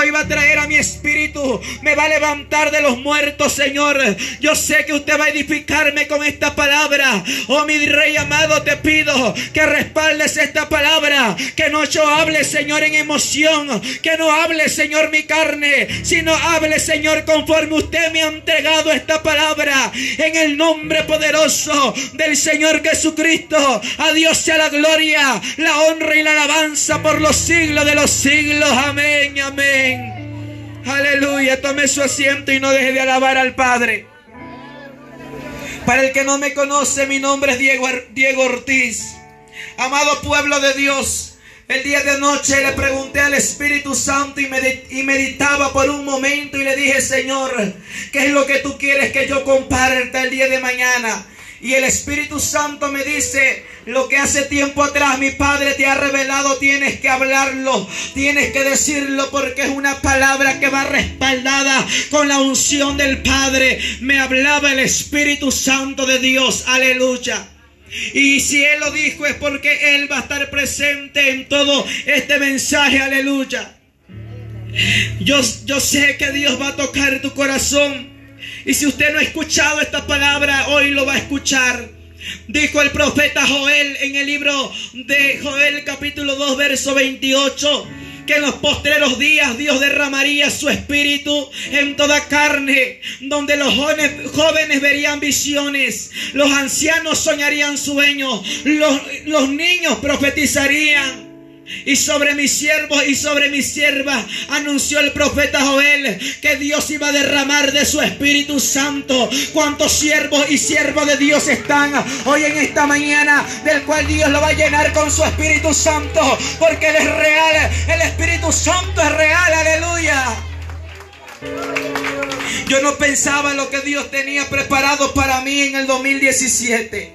hoy va a traer a mi espíritu, me va a levantar de los muertos, Señor. Yo sé que usted va a edificarme con esta palabra. Oh, mi Rey amado, te pido que respaldes esta palabra, que no yo hable, Señor, en emoción, que no hable, Señor, mi carne, sino hable, Señor, conforme usted me ha entregado esta palabra, en el nombre poderoso del Señor Jesucristo. A Dios sea la gloria, la honra y la alabanza por los siglos de los siglos. Amén, amén. Aleluya. Tome su asiento y no deje de alabar al Padre. Para el que no me conoce, mi nombre es Diego Ortiz. Amado pueblo de Dios, el día de anoche le pregunté al Espíritu Santo y meditaba por un momento y le dije: Señor, ¿qué es lo que tú quieres que yo comparta el día de mañana? Y el Espíritu Santo me dice: lo que hace tiempo atrás mi Padre te ha revelado, tienes que hablarlo, tienes que decirlo, porque es una palabra que va respaldada con la unción del Padre. Me hablaba el Espíritu Santo de Dios, aleluya. Y si Él lo dijo es porque Él va a estar presente en todo este mensaje, aleluya. Yo sé que Dios va a tocar tu corazón. Y si usted no ha escuchado esta palabra, hoy lo va a escuchar. Dijo el profeta Joel en el libro de Joel capítulo 2 verso 28, que en los postreros días Dios derramaría su espíritu en toda carne, donde los jóvenes verían visiones, los ancianos soñarían sueños, los niños profetizarían. Y sobre mis siervos y sobre mis siervas anunció el profeta Joel que Dios iba a derramar de su Espíritu Santo. ¿Cuántos siervos y siervas de Dios están hoy en esta mañana, del cual Dios lo va a llenar con su Espíritu Santo? Porque Él es real, el Espíritu Santo es real, aleluya. Yo no pensaba en lo que Dios tenía preparado para mí en el 2017.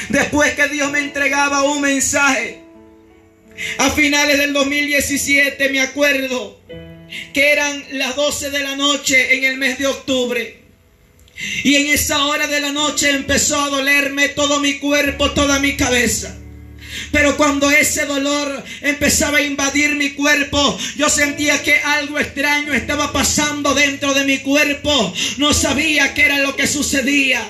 Después que Dios me entregaba un mensaje a finales del 2017, me acuerdo que eran las 12 de la noche en el mes de octubre. Y en esa hora de la noche empezó a dolerme todo mi cuerpo, toda mi cabeza. Pero cuando ese dolor empezaba a invadir mi cuerpo, yo sentía que algo extraño estaba pasando dentro de mi cuerpo. No sabía qué era lo que sucedía.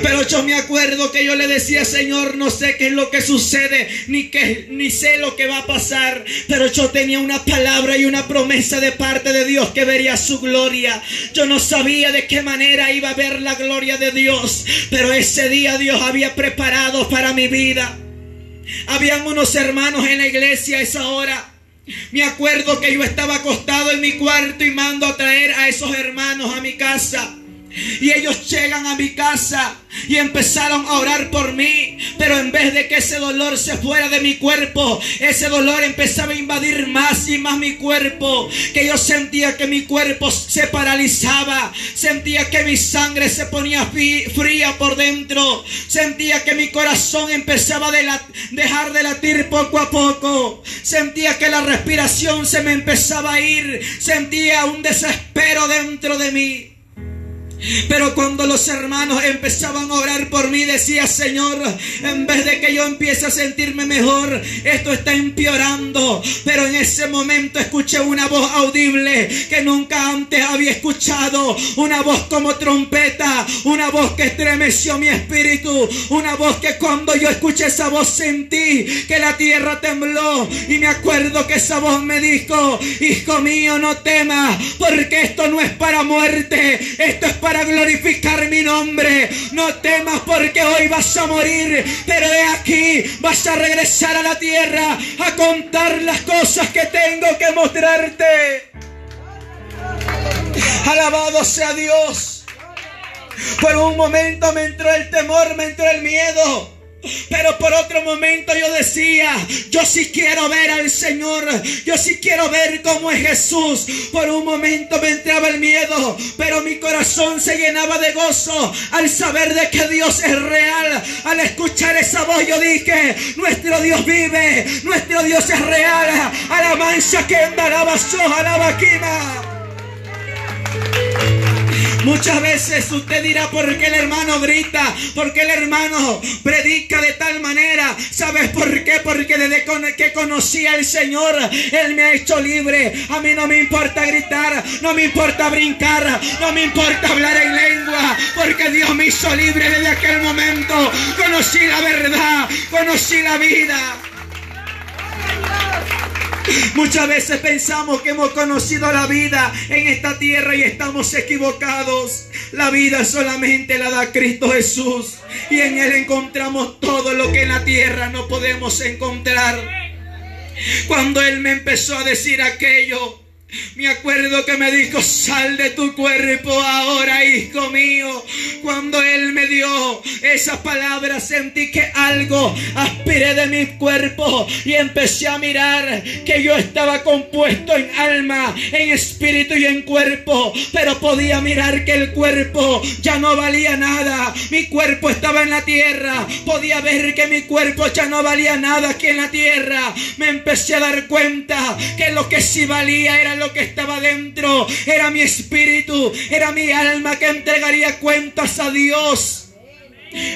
Pero yo me acuerdo que yo le decía: Señor, no sé qué es lo que sucede, ni sé lo que va a pasar, pero yo tenía una palabra y una promesa de parte de Dios que vería su gloria. Yo no sabía de qué manera iba a ver la gloria de Dios, pero ese día Dios había preparado para mi vida. Habían unos hermanos en la iglesia a esa hora. Me acuerdo que yo estaba acostado en mi cuarto y mando a traer a esos hermanos a mi casa. Y ellos llegan a mi casa y empezaron a orar por mí. Pero en vez de que ese dolor se fuera de mi cuerpo, ese dolor empezaba a invadir más y más mi cuerpo. Que yo sentía que mi cuerpo se paralizaba. Sentía que mi sangre se ponía fría por dentro. Sentía que mi corazón empezaba a dejar de latir poco a poco. Sentía que la respiración se me empezaba a ir. Sentía un desespero dentro de mí. Pero cuando los hermanos empezaban a orar por mí, decía: Señor, en vez de que yo empiece a sentirme mejor, esto está empeorando. Pero en ese momento escuché una voz audible que nunca antes había escuchado. Una voz como trompeta, una voz que estremeció mi espíritu. Una voz que cuando yo escuché esa voz sentí que la tierra tembló. Y me acuerdo que esa voz me dijo: Hijo mío, no temas, porque esto no es para muerte, esto es para glorificar mi nombre. No temas, porque hoy vas a morir, pero de aquí vas a regresar a la tierra a contar las cosas que tengo que mostrarte. Alabado sea Dios. Por un momento me entró el temor, me entró el miedo. Pero por otro momento yo decía: yo sí quiero ver al Señor, yo sí quiero ver cómo es Jesús. Por un momento me entraba el miedo, pero mi corazón se llenaba de gozo al saber de que Dios es real. Al escuchar esa voz yo dije: nuestro Dios vive, nuestro Dios es real. Alabanza que embalaba su alabaquima. Muchas veces usted dirá: ¿por qué el hermano grita? ¿Por qué el hermano predica de tal manera? ¿Sabes por qué? Porque desde que conocí al Señor, Él me ha hecho libre. A mí no me importa gritar, no me importa brincar, no me importa hablar en lengua, porque Dios me hizo libre desde aquel momento. Conocí la verdad, conocí la vida. Muchas veces pensamos que hemos conocido la vida en esta tierra y estamos equivocados. La vida solamente la da Cristo Jesús, y en Él encontramos todo lo que en la tierra no podemos encontrar. Cuando Él me empezó a decir aquello, me acuerdo que me dijo: sal de tu cuerpo ahora, hijo mío. Cuando Él me dio esas palabras, sentí que algo aspiré de mi cuerpo y empecé a mirar que yo estaba compuesto en alma, en espíritu y en cuerpo, pero podía mirar que el cuerpo ya no valía nada. Mi cuerpo estaba en la tierra, podía ver que mi cuerpo ya no valía nada aquí en la tierra. Me empecé a dar cuenta que lo que sí valía era lo que estaba dentro, era mi espíritu, era mi alma que entregaría cuentas a Dios.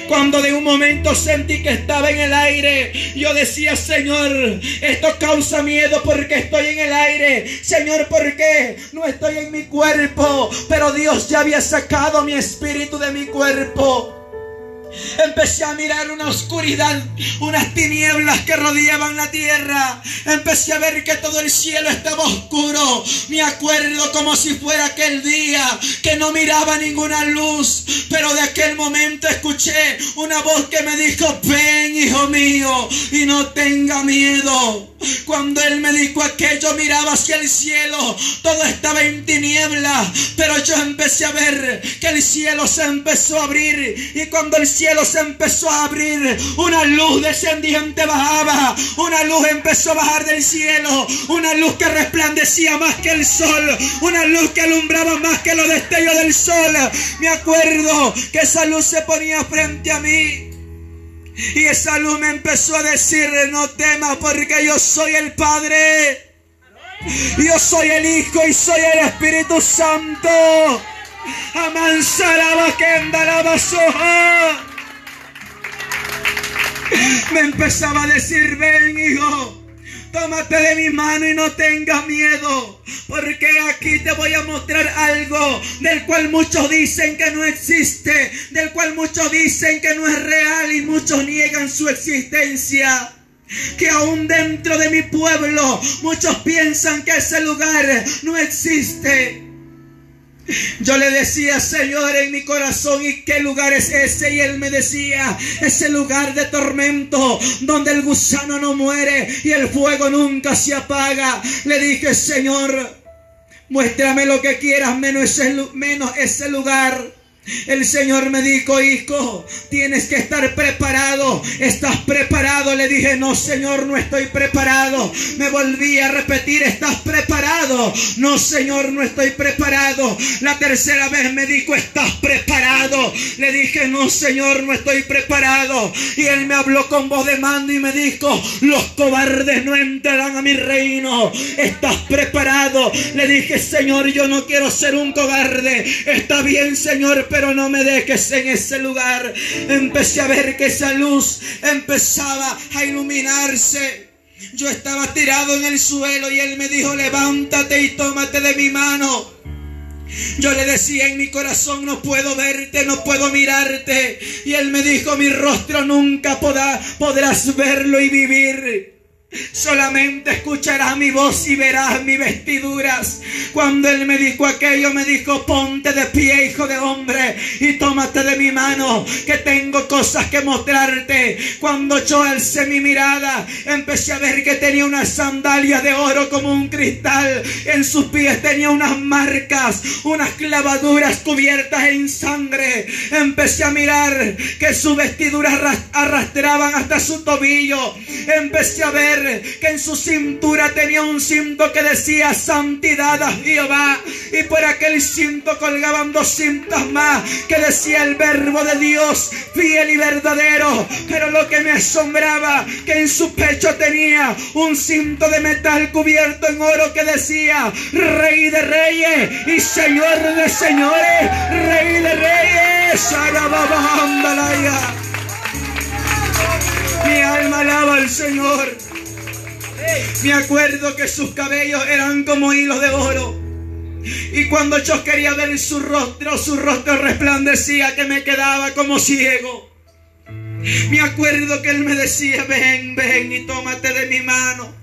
Cuando de un momento sentí que estaba en el aire, yo decía: Señor, esto causa miedo porque estoy en el aire. Señor, ¿por qué no estoy en mi cuerpo? Pero Dios ya había sacado mi espíritu de mi cuerpo. Empecé a mirar una oscuridad, unas tinieblas que rodeaban la tierra. Empecé a ver que todo el cielo estaba oscuro. Me acuerdo como si fuera aquel día que no miraba ninguna luz, pero de aquel momento escuché una voz que me dijo: ven, hijo mío, y no tenga miedo. Cuando Él me dijo aquello, miraba hacia el cielo, todo estaba en tinieblas, pero yo empecé a ver que el cielo se empezó a abrir, y cuando el cielo se empezó a abrir, una luz descendiente bajaba, una luz empezó a bajar del cielo, una luz que resplandecía más que el sol, una luz que alumbraba más que los destellos del sol. Me acuerdo que esa luz se ponía frente a mí, y esa luz me empezó a decir: no temas, porque yo soy el Padre, yo soy el Hijo y soy el Espíritu Santo. Amansaraba Kendalaba Soja. Me empezaba a decir: ven, hijo, tómate de mi mano y no tengas miedo, porque aquí te voy a mostrar algo del cual muchos dicen que no existe, del cual muchos dicen que no es real, y muchos niegan su existencia. Que aún dentro de mi pueblo muchos piensan que ese lugar no existe. Yo le decía: Señor, en mi corazón, ¿y qué lugar es ese? Y Él me decía: ese lugar de tormento, donde el gusano no muere y el fuego nunca se apaga. Le dije: Señor, muéstrame lo que quieras, menos ese lugar. El Señor me dijo: hijo, tienes que estar preparado. ¿Estás preparado? Le dije: no, Señor, no estoy preparado. Me volví a repetir: ¿estás preparado? No, Señor, no estoy preparado. La tercera vez me dijo: ¿estás preparado? Le dije: no, Señor, no estoy preparado. Y Él me habló con voz de mando y me dijo: los cobardes no entrarán a mi reino. ¿Estás preparado? Le dije: Señor, yo no quiero ser un cobarde. Está bien, Señor, pero no me dejes en ese lugar. Empecé a ver que esa luz empezaba a iluminarse. Yo estaba tirado en el suelo y Él me dijo: levántate y tómate de mi mano. Yo le decía en mi corazón: no puedo verte, no puedo mirarte. Y Él me dijo: mi rostro nunca podrás verlo y vivir. Solamente escucharás mi voz y verás mis vestiduras. Cuando Él me dijo aquello, me dijo: ponte de pie, hijo de hombre, y tómate de mi mano, que tengo cosas que mostrarte. Cuando yo alcé mi mirada, empecé a ver que tenía unas sandalias de oro como un cristal. En sus pies tenía unas marcas, unas clavaduras cubiertas en sangre. Empecé a mirar que sus vestiduras arrastraban hasta su tobillo. Empecé a ver ver que en su cintura tenía un cinto que decía santidad a Jehová, y por aquel cinto colgaban 2 cintas más que decía el verbo de Dios, fiel y verdadero. Pero lo que me asombraba, que en su pecho tenía un cinto de metal cubierto en oro que decía Rey de Reyes y Señor de Señores. Rey de Reyes. Mi alma alaba al Señor. Me acuerdo que sus cabellos eran como hilos de oro, y cuando yo quería ver su rostro resplandecía que me quedaba como ciego. Me acuerdo que Él me decía: ven, ven y tómate de mi mano.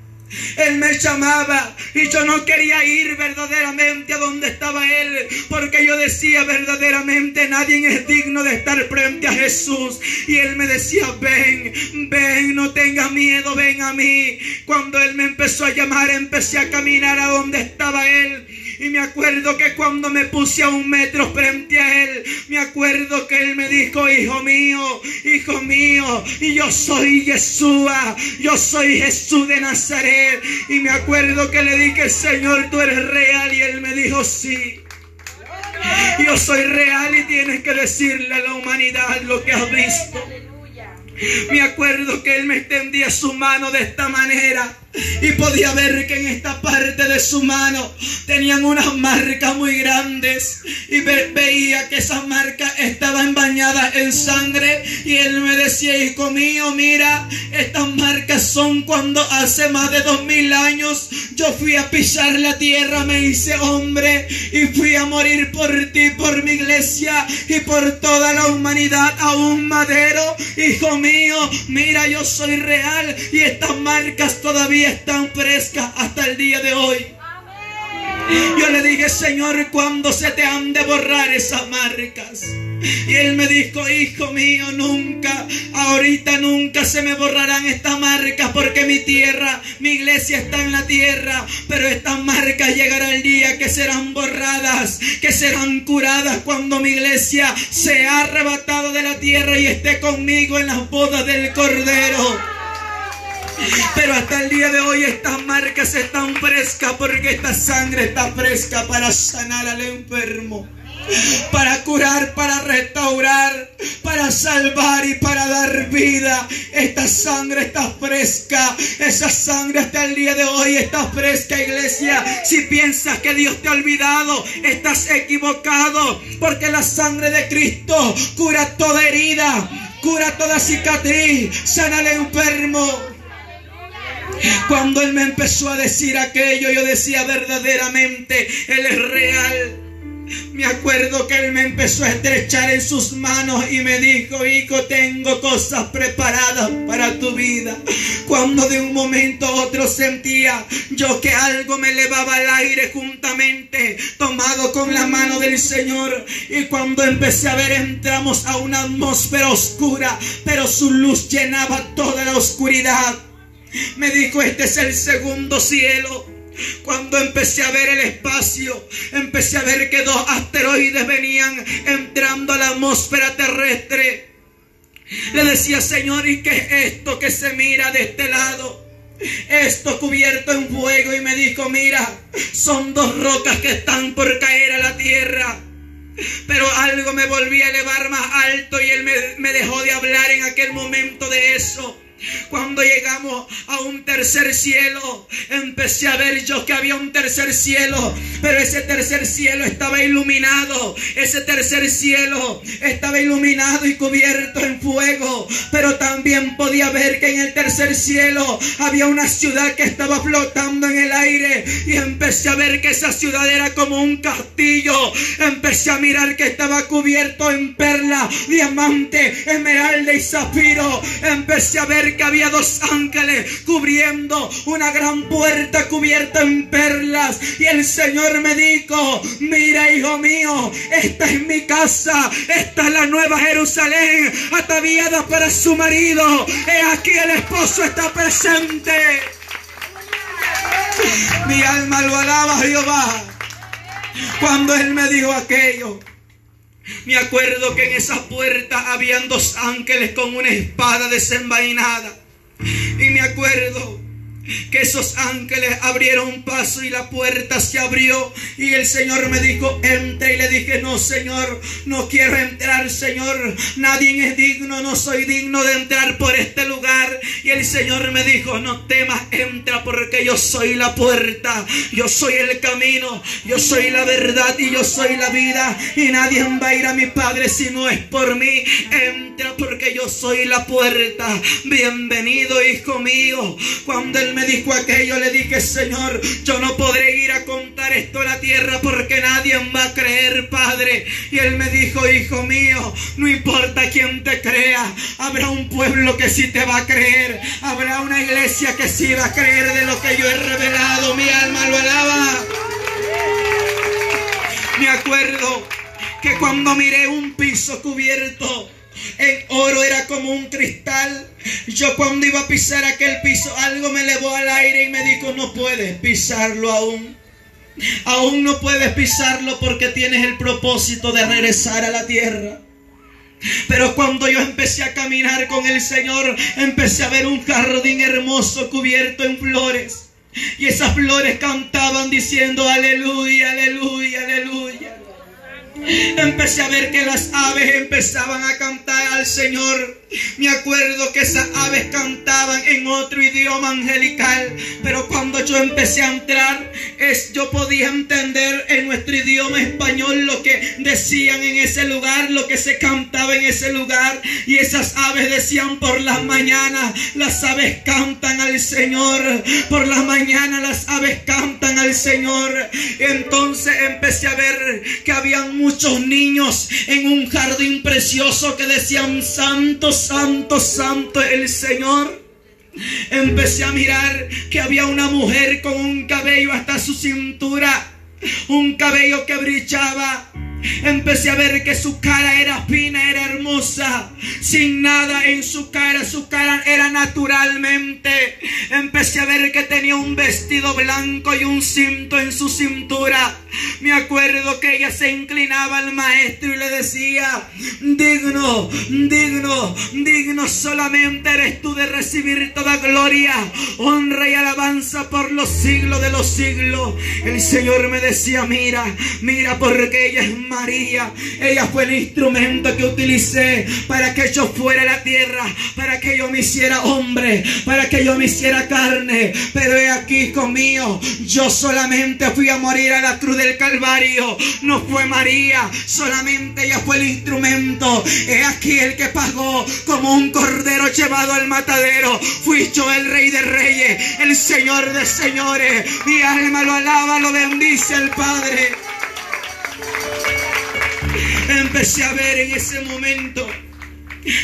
Él me llamaba y yo no quería ir verdaderamente a donde estaba Él, porque yo decía: verdaderamente nadie es digno de estar frente a Jesús. Y Él me decía: ven, ven, no tengas miedo, ven a mí. Cuando Él me empezó a llamar, empecé a caminar a donde estaba Él. Y me acuerdo que cuando me puse a 1 metro frente a Él, me acuerdo que Él me dijo: hijo mío, y yo soy Yeshua, yo soy Jesús de Nazaret. Y me acuerdo que le dije: Señor, tú eres real. Y Él me dijo: sí, yo soy real, y tienes que decirle a la humanidad lo que has visto. Me acuerdo que Él me extendía su mano de esta manera, y podía ver que en esta parte de su mano tenían unas marcas muy grandes, y veía que esas marcas estaban bañadas en sangre. Y Él me decía: hijo mío, mira, estas marcas son cuando hace más de 2000 años yo fui a pisar la tierra, me hice hombre y fui a morir por ti, por mi iglesia y por toda la humanidad a un madero. Hijo mío, mira, yo soy real, y estas marcas todavía están frescas hasta el día de hoy. Yo le dije: Señor, ¿cuándo se te han de borrar esas marcas? Y Él me dijo: hijo mío, nunca, ahorita nunca se me borrarán estas marcas, porque mi tierra, mi iglesia está en la tierra. Pero estas marcas llegará el día que serán borradas, que serán curadas, cuando mi iglesia sea arrebatada de la tierra y esté conmigo en las bodas del Cordero. Pero hasta el día de hoy estas marcas están frescas, porque esta sangre está fresca para sanar al enfermo, para curar, para restaurar, para salvar y para dar vida. Esta sangre está fresca. Esa sangre hasta el día de hoy está fresca, iglesia. Si piensas que Dios te ha olvidado, estás equivocado, porque la sangre de Cristo cura toda herida, cura toda cicatriz, sana al enfermo. Cuando Él me empezó a decir aquello, yo decía: verdaderamente Él es real. Me acuerdo que Él me empezó a estrechar en sus manos y me dijo: hijo, tengo cosas preparadas para tu vida. Cuando de un momento a otro sentía yo que algo me elevaba al aire, juntamente tomado con la mano del Señor. Y cuando empecé a ver, entramos a una atmósfera oscura, pero su luz llenaba toda la oscuridad. Me dijo: este es el segundo cielo. Cuando empecé a ver el espacio, empecé a ver que 2 asteroides venían entrando a la atmósfera terrestre. Le decía: Señor, ¿y qué es esto que se mira de este lado? Esto cubierto en fuego. Y me dijo: mira, son 2 rocas que están por caer a la tierra. Pero algo me volví a elevar más alto, y Él me dejó de hablar en aquel momento de eso. Cuando llegamos a un tercer cielo, empecé a ver yo que había un tercer cielo, pero ese tercer cielo estaba iluminado. Ese tercer cielo estaba iluminado y cubierto en fuego, pero también podía ver que en el tercer cielo había una ciudad que estaba flotando en el aire. Y empecé a ver que esa ciudad era como un castillo. Empecé a mirar que estaba cubierto en perla, diamante, esmeralda y zafiro. Empecé a ver que había 2 ángeles cubriendo una gran puerta cubierta en perlas. Y el Señor me dijo: mira, hijo mío, esta es mi casa, esta es la nueva Jerusalén, ataviada para su marido. He aquí el esposo está presente. Mi alma lo alaba a Jehová. Cuando Él me dijo aquello, me acuerdo que en esa puerta habían 2 ángeles con una espada desenvainada. Y me acuerdo que esos ángeles abrieron paso y la puerta se abrió y el Señor me dijo: entra. Y le dije: no, Señor, no quiero entrar, Señor, nadie es digno, no soy digno de entrar por este lugar. Y el Señor me dijo: no temas, entra, porque yo soy la puerta, yo soy el camino, yo soy la verdad y yo soy la vida, y nadie va a ir a mi Padre si no es por mí. Entra, porque yo soy la puerta. Bienvenido, hijo mío. Cuando Él me dijo aquello, le dije: Señor, yo no podré ir a contar esto a la tierra porque nadie va a creer, Padre. Y Él me dijo: hijo mío, no importa quién te crea, habrá un pueblo que sí te va a creer, habrá una iglesia que sí va a creer de lo que yo he revelado. Mi alma lo alaba. Me acuerdo que cuando miré un piso cubierto en oro, era como un cristal. Yo cuando iba a pisar aquel piso, algo me elevó al aire y me dijo: no puedes pisarlo aún. Aún no puedes pisarlo porque tienes el propósito de regresar a la tierra. Pero cuando yo empecé a caminar con el Señor, empecé a ver un jardín hermoso cubierto en flores. Y esas flores cantaban diciendo: aleluya, aleluya, aleluya. Empecé a ver que las aves empezaban a cantar al Señor. Me acuerdo que esas aves cantaban en otro idioma angelical, pero cuando yo empecé a entrar, yo podía entender en nuestro idioma español lo que decían en ese lugar, lo que se cantaba en ese lugar. Y esas aves decían: por las mañanas las aves cantan al Señor, por las mañanas las aves cantan al Señor. Entonces empecé a ver que habían muchos niños en un jardín precioso que decían: santo, santo, santo el Señor. Empecé a mirar que había una mujer con un cabello hasta su cintura, un cabello que brillaba. Empecé a ver que su cara era fina, era hermosa, sin nada en su cara era naturalmente. Empecé a ver que tenía un vestido blanco y un cinto en su cintura. Me acuerdo que ella se inclinaba al maestro y le decía: digno, digno, digno solamente eres tú de recibir toda gloria, honra y alabanza por los siglos de los siglos. El Señor me decía: mira, mira, porque ella es María, ella fue el instrumento que utilicé para que yo fuera a la tierra, para que yo me hiciera hombre, para que yo me hiciera carne. Pero he aquí, hijo mío, yo solamente fui a morir a la cruz del Calvario. No fue María, solamente ella fue el instrumento. He aquí el que pagó como un cordero llevado al matadero. Fui yo, el Rey de Reyes, el Señor de señores. Mi alma lo alaba, lo bendice el Padre. Empecé a ver en ese momento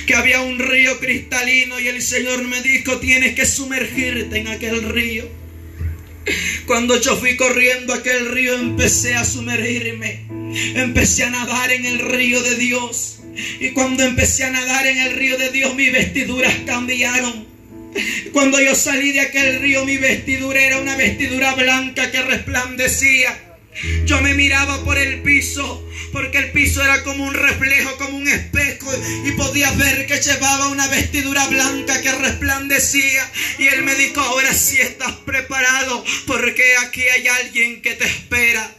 que había un río cristalino y el Señor me dijo: tienes que sumergirte en aquel río. Cuando yo fui corriendo a aquel río, empecé a sumergirme, empecé a nadar en el río de Dios. Y cuando empecé a nadar en el río de Dios, mis vestiduras cambiaron. Cuando yo salí de aquel río, mi vestidura era una vestidura blanca que resplandecía. Yo me miraba por el piso, porque el piso era como un reflejo, como un espejo, y podía ver que llevaba una vestidura blanca que resplandecía. Y Él me dijo: ahora sí estás preparado, porque aquí hay alguien que te espera.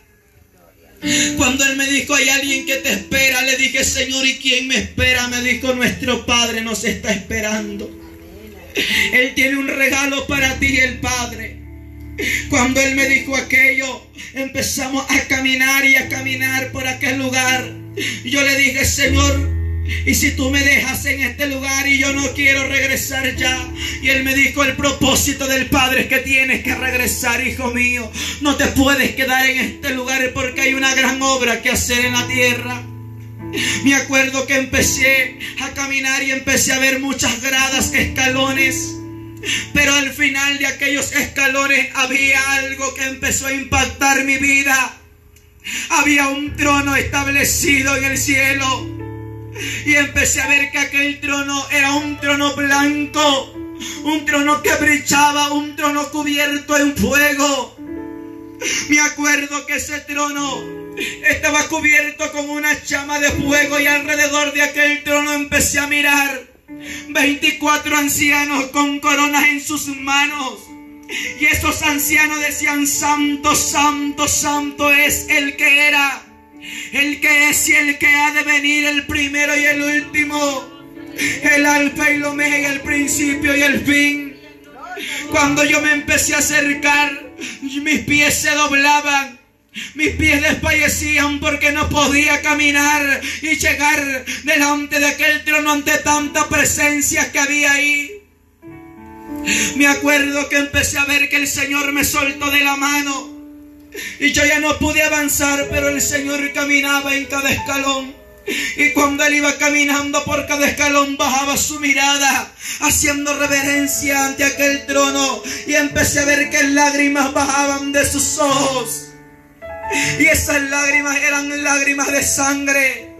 Cuando Él me dijo: hay alguien que te espera, le dije: Señor, ¿y quién me espera? Me dijo: nuestro Padre nos está esperando. Él tiene un regalo para ti, el Padre. Cuando Él me dijo aquello, empezamos a caminar y a caminar por aquel lugar. Yo le dije: Señor, ¿y si tú me dejas en este lugar y yo no quiero regresar ya? Y Él me dijo: el propósito del Padre es que tienes que regresar, hijo mío. No te puedes quedar en este lugar porque hay una gran obra que hacer en la tierra. Me acuerdo que empecé a caminar y empecé a ver muchas gradas, escalones. Pero al final de aquellos escalones había algo que empezó a impactar mi vida. Había un trono establecido en el cielo. Y empecé a ver que aquel trono era un trono blanco, un trono que brillaba, un trono cubierto en fuego. Me acuerdo que ese trono estaba cubierto con una llama de fuego, y alrededor de aquel trono empecé a mirar 24 ancianos con coronas en sus manos. Y esos ancianos decían: santo, santo, santo es el que era, el que es y el que ha de venir, el primero y el último, el alfa y el omega, el principio y el fin. Cuando yo me empecé a acercar, mis pies se doblaban, mis pies desfallecían porque no podía caminar y llegar delante de aquel trono ante tanta presencia que había ahí. Me acuerdo que empecé a ver que el Señor me soltó de la mano y yo ya no pude avanzar, pero el Señor caminaba en cada escalón. Y cuando Él iba caminando por cada escalón, bajaba su mirada haciendo reverencia ante aquel trono, y empecé a ver que lágrimas bajaban de sus ojos, y esas lágrimas eran lágrimas de sangre.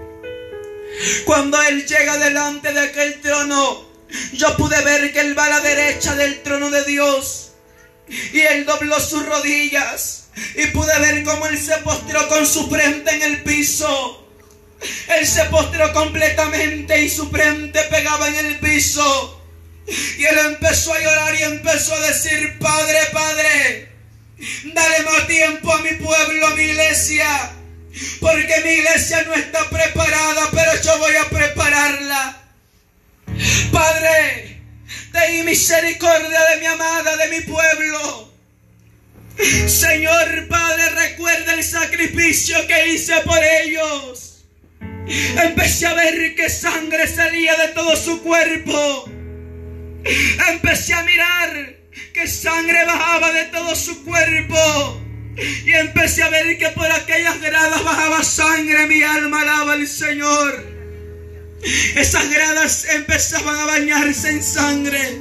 Cuando Él llega delante de aquel trono, yo pude ver que Él va a la derecha del trono de Dios, y Él dobló sus rodillas, y pude ver cómo Él se postró con su frente en el piso. Él se postró completamente y su frente pegaba en el piso. Y Él empezó a llorar y empezó a decir: Padre, Padre, dale más tiempo a mi pueblo, a mi iglesia, porque mi iglesia no está preparada, pero yo voy a prepararla. Padre, ten misericordia de mi amada, de mi pueblo. Señor Padre, recuerda el sacrificio que hice por ellos. Empecé a ver que sangre salía de todo su cuerpo. Empecé a mirar que sangre bajaba de todo su cuerpo. Y empecé a ver que por aquellas gradas bajaba sangre. Mi alma alaba al Señor. Esas gradas empezaban a bañarse en sangre.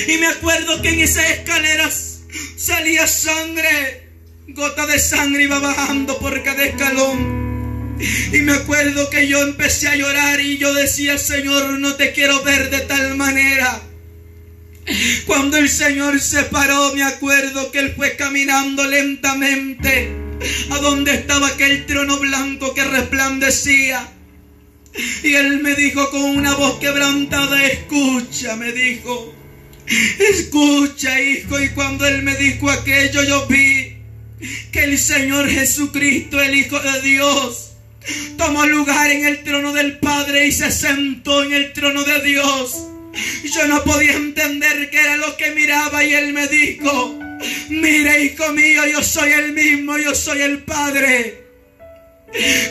Y me acuerdo que en esas escaleras salía sangre. Gota de sangre iba bajando por cada escalón. Y me acuerdo que yo empecé a llorar y yo decía: Señor, no te quiero ver de tal manera. Cuando el Señor se paró, me acuerdo que Él fue caminando lentamente a donde estaba aquel trono blanco que resplandecía. Y Él me dijo con una voz quebrantada: escucha, me dijo, escucha, hijo. Y cuando Él me dijo aquello, yo vi que el Señor Jesucristo, el Hijo de Dios, tomó lugar en el trono del Padre y se sentó en el trono de Dios. Yo no podía entender qué era lo que miraba, y Él me dijo: mire, hijo mío, yo soy el mismo, yo soy el Padre.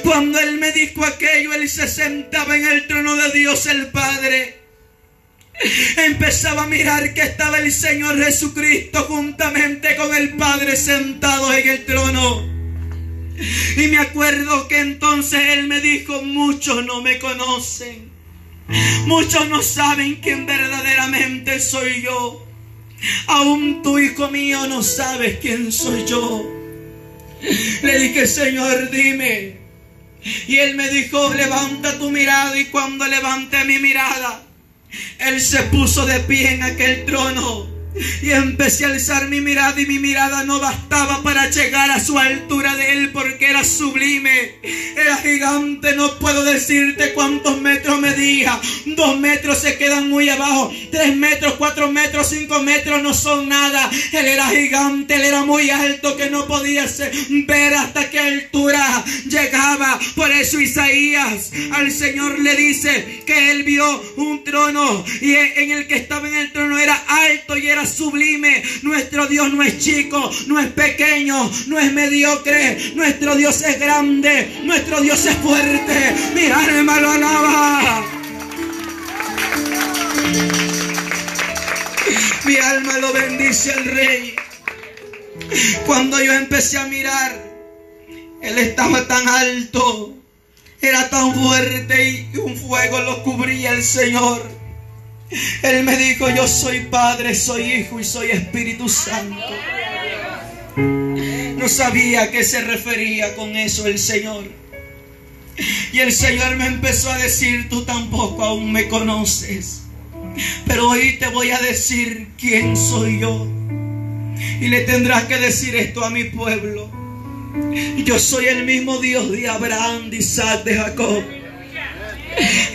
Cuando Él me dijo aquello, Él se sentaba en el trono de Dios el Padre. Empezaba a mirar que estaba el Señor Jesucristo juntamente con el Padre sentados en el trono. Y me acuerdo que entonces Él me dijo: muchos no me conocen, muchos no saben quién verdaderamente soy yo. Aún tú, hijo mío, no sabes quién soy yo. Le dije: Señor, dime. Y Él me dijo: levanta tu mirada. Y cuando levanté mi mirada, Él se puso de pie en aquel trono. Y empecé a alzar mi mirada, y mi mirada no bastaba para llegar a su altura de Él, porque era sublime, era gigante. No puedo decirte cuántos metros medía. 2 metros se quedan muy abajo, 3 metros, 4 metros, 5 metros no son nada. Él era gigante, Él era muy alto, que no podía ver hasta qué altura llegaba. Por eso Isaías al Señor le dice que Él vio un trono, y en el que estaba en el trono era alto y era sublime. Nuestro Dios no es chico, no es pequeño, no es mediocre. Nuestro Dios es grande, nuestro Dios es fuerte. Mi alma lo alaba. Mi alma lo bendice al Rey. Cuando yo empecé a mirar, Él estaba tan alto, era tan fuerte, y un fuego lo cubría el Señor. Él me dijo: yo soy Padre, soy Hijo y soy Espíritu Santo. No sabía a qué se refería con eso el Señor. Y el Señor me empezó a decir: tú tampoco aún me conoces, pero hoy te voy a decir quién soy yo. Y le tendrás que decir esto a mi pueblo: yo soy el mismo Dios de Abraham, de Isaac, de Jacob.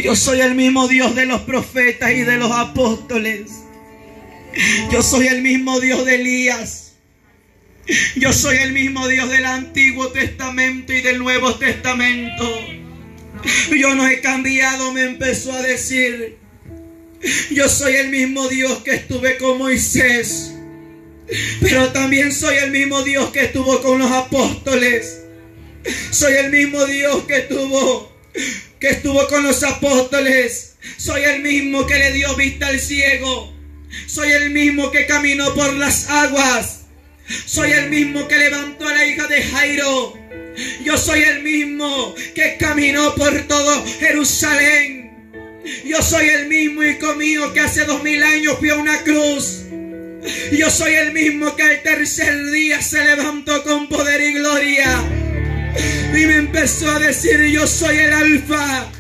Yo soy el mismo Dios de los profetas y de los apóstoles. Yo soy el mismo Dios de Elías. Yo soy el mismo Dios del Antiguo Testamento y del Nuevo Testamento. Yo no he cambiado, me empezó a decir. Yo soy el mismo Dios que estuve con Moisés, pero también soy el mismo Dios que estuvo con los apóstoles. Soy el mismo Dios que estuvo con los apóstoles. Soy el mismo que le dio vista al ciego. Soy el mismo que caminó por las aguas. Soy el mismo que levantó a la hija de Jairo. Yo soy el mismo que caminó por todo Jerusalén. Yo soy el mismo, hijo mío, que hace 2000 años fue a una cruz. Yo soy el mismo que al tercer día se levantó con poder y gloria. Y me empezó a decir: yo soy el alfa,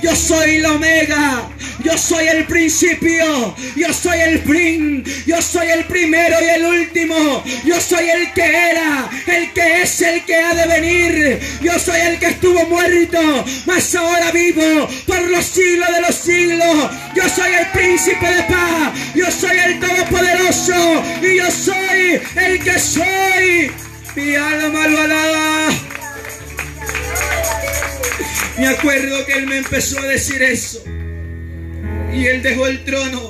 yo soy el omega, yo soy el principio, yo soy el fin, yo soy el primero y el último, yo soy el que era, el que es, el que ha de venir. Yo soy el que estuvo muerto, mas ahora vivo por los siglos de los siglos. Yo soy el príncipe de paz, yo soy el todopoderoso y yo soy el que soy. Mi alma lo alaba. Me acuerdo que él me empezó a decir eso. Y él dejó el trono.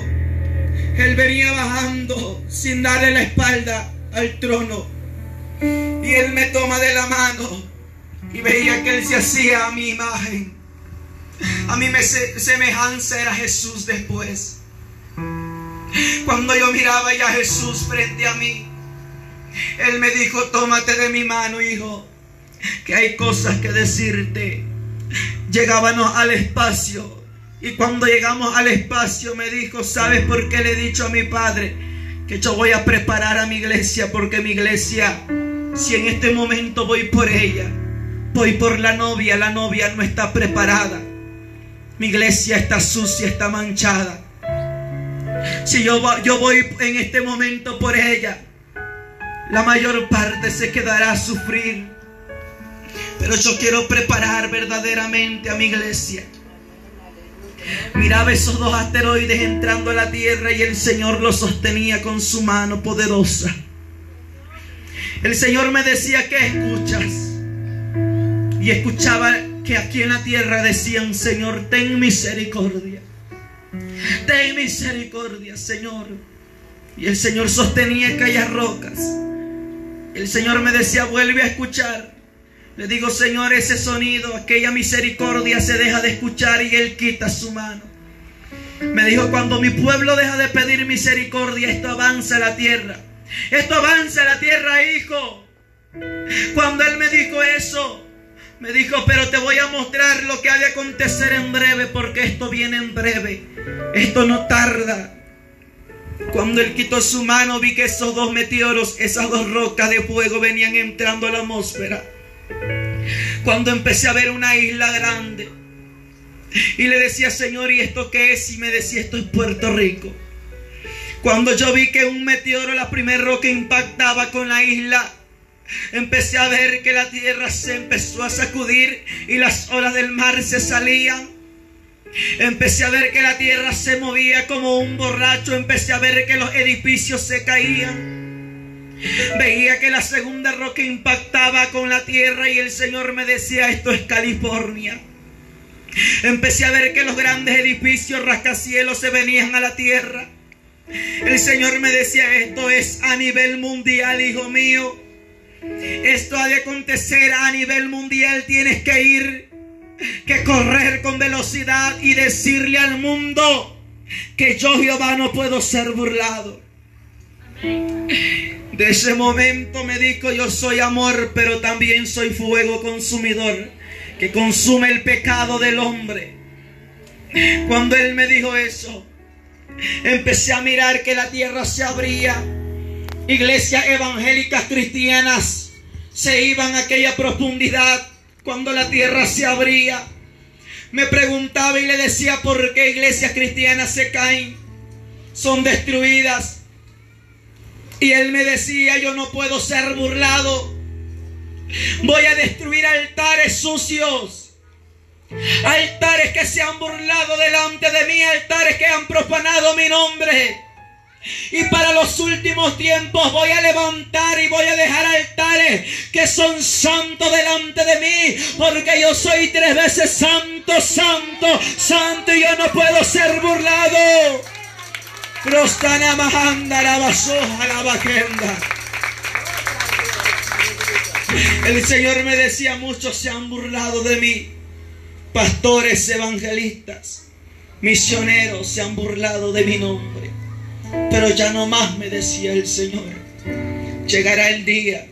Él venía bajando sin darle la espalda al trono. Y él me toma de la mano. Y veía que él se hacía a mi imagen. A mi semejanza era Jesús después. Cuando yo miraba ya a Jesús frente a mí, él me dijo: tómate de mi mano, hijo, que hay cosas que decirte. Llegábamos al espacio, y cuando llegamos al espacio me dijo: ¿sabes por qué le he dicho a mi padre que yo voy a preparar a mi iglesia? Porque mi iglesia, si en este momento voy por ella, voy por la novia no está preparada. Mi iglesia está sucia, está manchada. Si yo voy en este momento por ella, la mayor parte se quedará a sufrir. Pero yo quiero preparar verdaderamente a mi iglesia. Miraba esos 2 asteroides entrando a la tierra y el Señor los sostenía con su mano poderosa. El Señor me decía: ¿qué escuchas? Y escuchaba que aquí en la tierra decían: Señor, ten misericordia. Ten misericordia, Señor. Y el Señor sostenía aquellas rocas. El Señor me decía: vuelve a escuchar. Le digo: Señor, ese sonido, aquella misericordia se deja de escuchar y Él quita su mano. Me dijo: cuando mi pueblo deja de pedir misericordia, esto avanza a la tierra. Esto avanza a la tierra, hijo. Cuando Él me dijo eso, me dijo: pero te voy a mostrar lo que ha de acontecer en breve, porque esto viene en breve. Esto no tarda. Cuando Él quitó su mano, vi que esos 2 meteoros, esas 2 rocas de fuego venían entrando a la atmósfera. Cuando empecé a ver una isla grande, y le decía: Señor, ¿y esto qué es? Y me decía: esto es Puerto Rico. Cuando yo vi que un meteoro, la primera roca, impactaba con la isla, empecé a ver que la tierra se empezó a sacudir y las olas del mar se salían. Empecé a ver que la tierra se movía como un borracho. Empecé a ver que los edificios se caían. Veía que la segunda roca impactaba con la tierra y el Señor me decía: esto es California. Empecé a ver que los grandes edificios rascacielos se venían a la tierra. El Señor me decía: esto es a nivel mundial, hijo mío. Esto ha de acontecer a nivel mundial. Tienes que correr con velocidad y decirle al mundo que yo, Jehová, no puedo ser burlado. De ese momento me dijo: yo soy amor, pero también soy fuego consumidor que consume el pecado del hombre. Cuando Él me dijo eso, empecé a mirar que la tierra se abría. Iglesias evangélicas cristianas se iban a aquella profundidad cuando la tierra se abría. Me preguntaba y le decía: ¿por qué iglesias cristianas se caen? Son destruidas. Y Él me decía: yo no puedo ser burlado. Voy a destruir altares sucios, altares que se han burlado delante de mí, altares que han profanado mi nombre. Y para los últimos tiempos voy a levantar y voy a dejar altares que son santos delante de mí, porque yo soy 3 veces santo, santo, santo, y yo no puedo ser burlado. Prostana mahanda la basoja la bajenda. El Señor me decía, muchos se han burlado de mí. Pastores, evangelistas, misioneros se han burlado de mi nombre. Pero ya no más, me decía el Señor. Llegará el día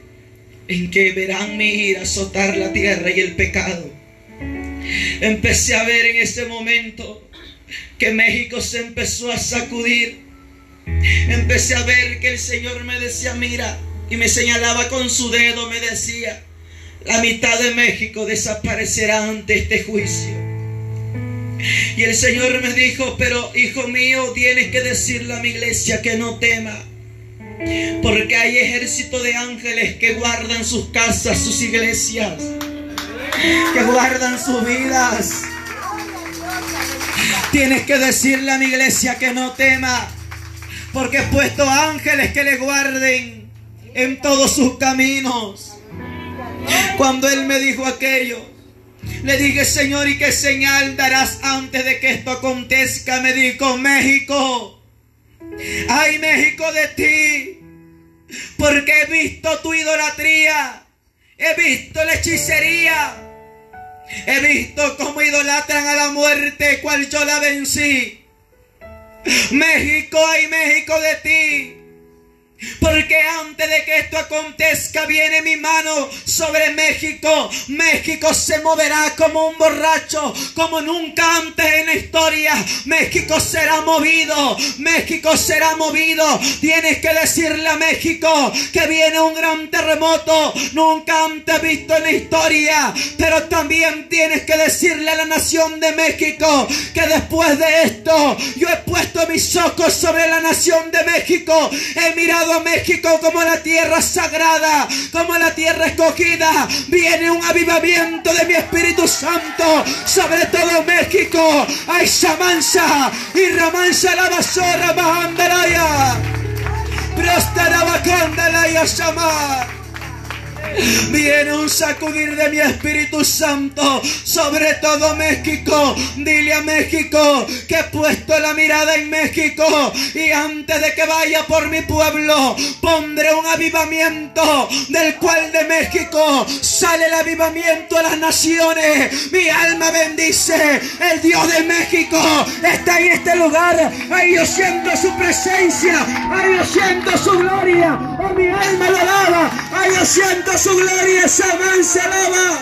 en que verán mi ira azotar la tierra y el pecado. Empecé a ver en ese momento que México se empezó a sacudir. Empecé a ver que el Señor me decía, mira, y me señalaba con su dedo, me decía, la mitad de México desaparecerá ante este juicio. Y el Señor me dijo, pero hijo mío, tienes que decirle a mi iglesia que no tema, porque hay ejército de ángeles que guardan sus casas, sus iglesias, que guardan sus vidas. Tienes que decirle a mi iglesia que no tema, porque he puesto ángeles que le guarden en todos sus caminos. Cuando Él me dijo aquello, le dije, Señor, ¿y qué señal darás antes de que esto acontezca? Me dijo, México, ay México de ti, porque he visto tu idolatría, he visto la hechicería, he visto cómo idolatran a la muerte, cual yo la vencí. México, ay México de ti, porque antes de que esto acontezca viene mi mano sobre México. México se moverá como un borracho, como nunca antes en la historia. México será movido, México será movido. Tienes que decirle a México que viene un gran terremoto, nunca antes visto en la historia. Pero también tienes que decirle a la nación de México que después de esto yo he puesto mis ojos sobre la nación de México. He mirado a México como la tierra sagrada, como la tierra escogida. Viene un avivamiento de mi Espíritu Santo sobre todo México. Ay, Shamansa y Ramansa la basora Mahandalaya, Prostara Bakandalaya Shama. Viene un sacudir de mi Espíritu Santo sobre todo México. Dile a México que he puesto la mirada en México, y antes de que vaya por mi pueblo pondré un avivamiento, del cual de México sale el avivamiento a las naciones. Mi alma bendice, el Dios de México está en este lugar. Ay, yo siento su presencia, ay, yo siento su gloria, oh, mi alma lo alaba, ay, yo siento su gloria, esa avanza, alaba.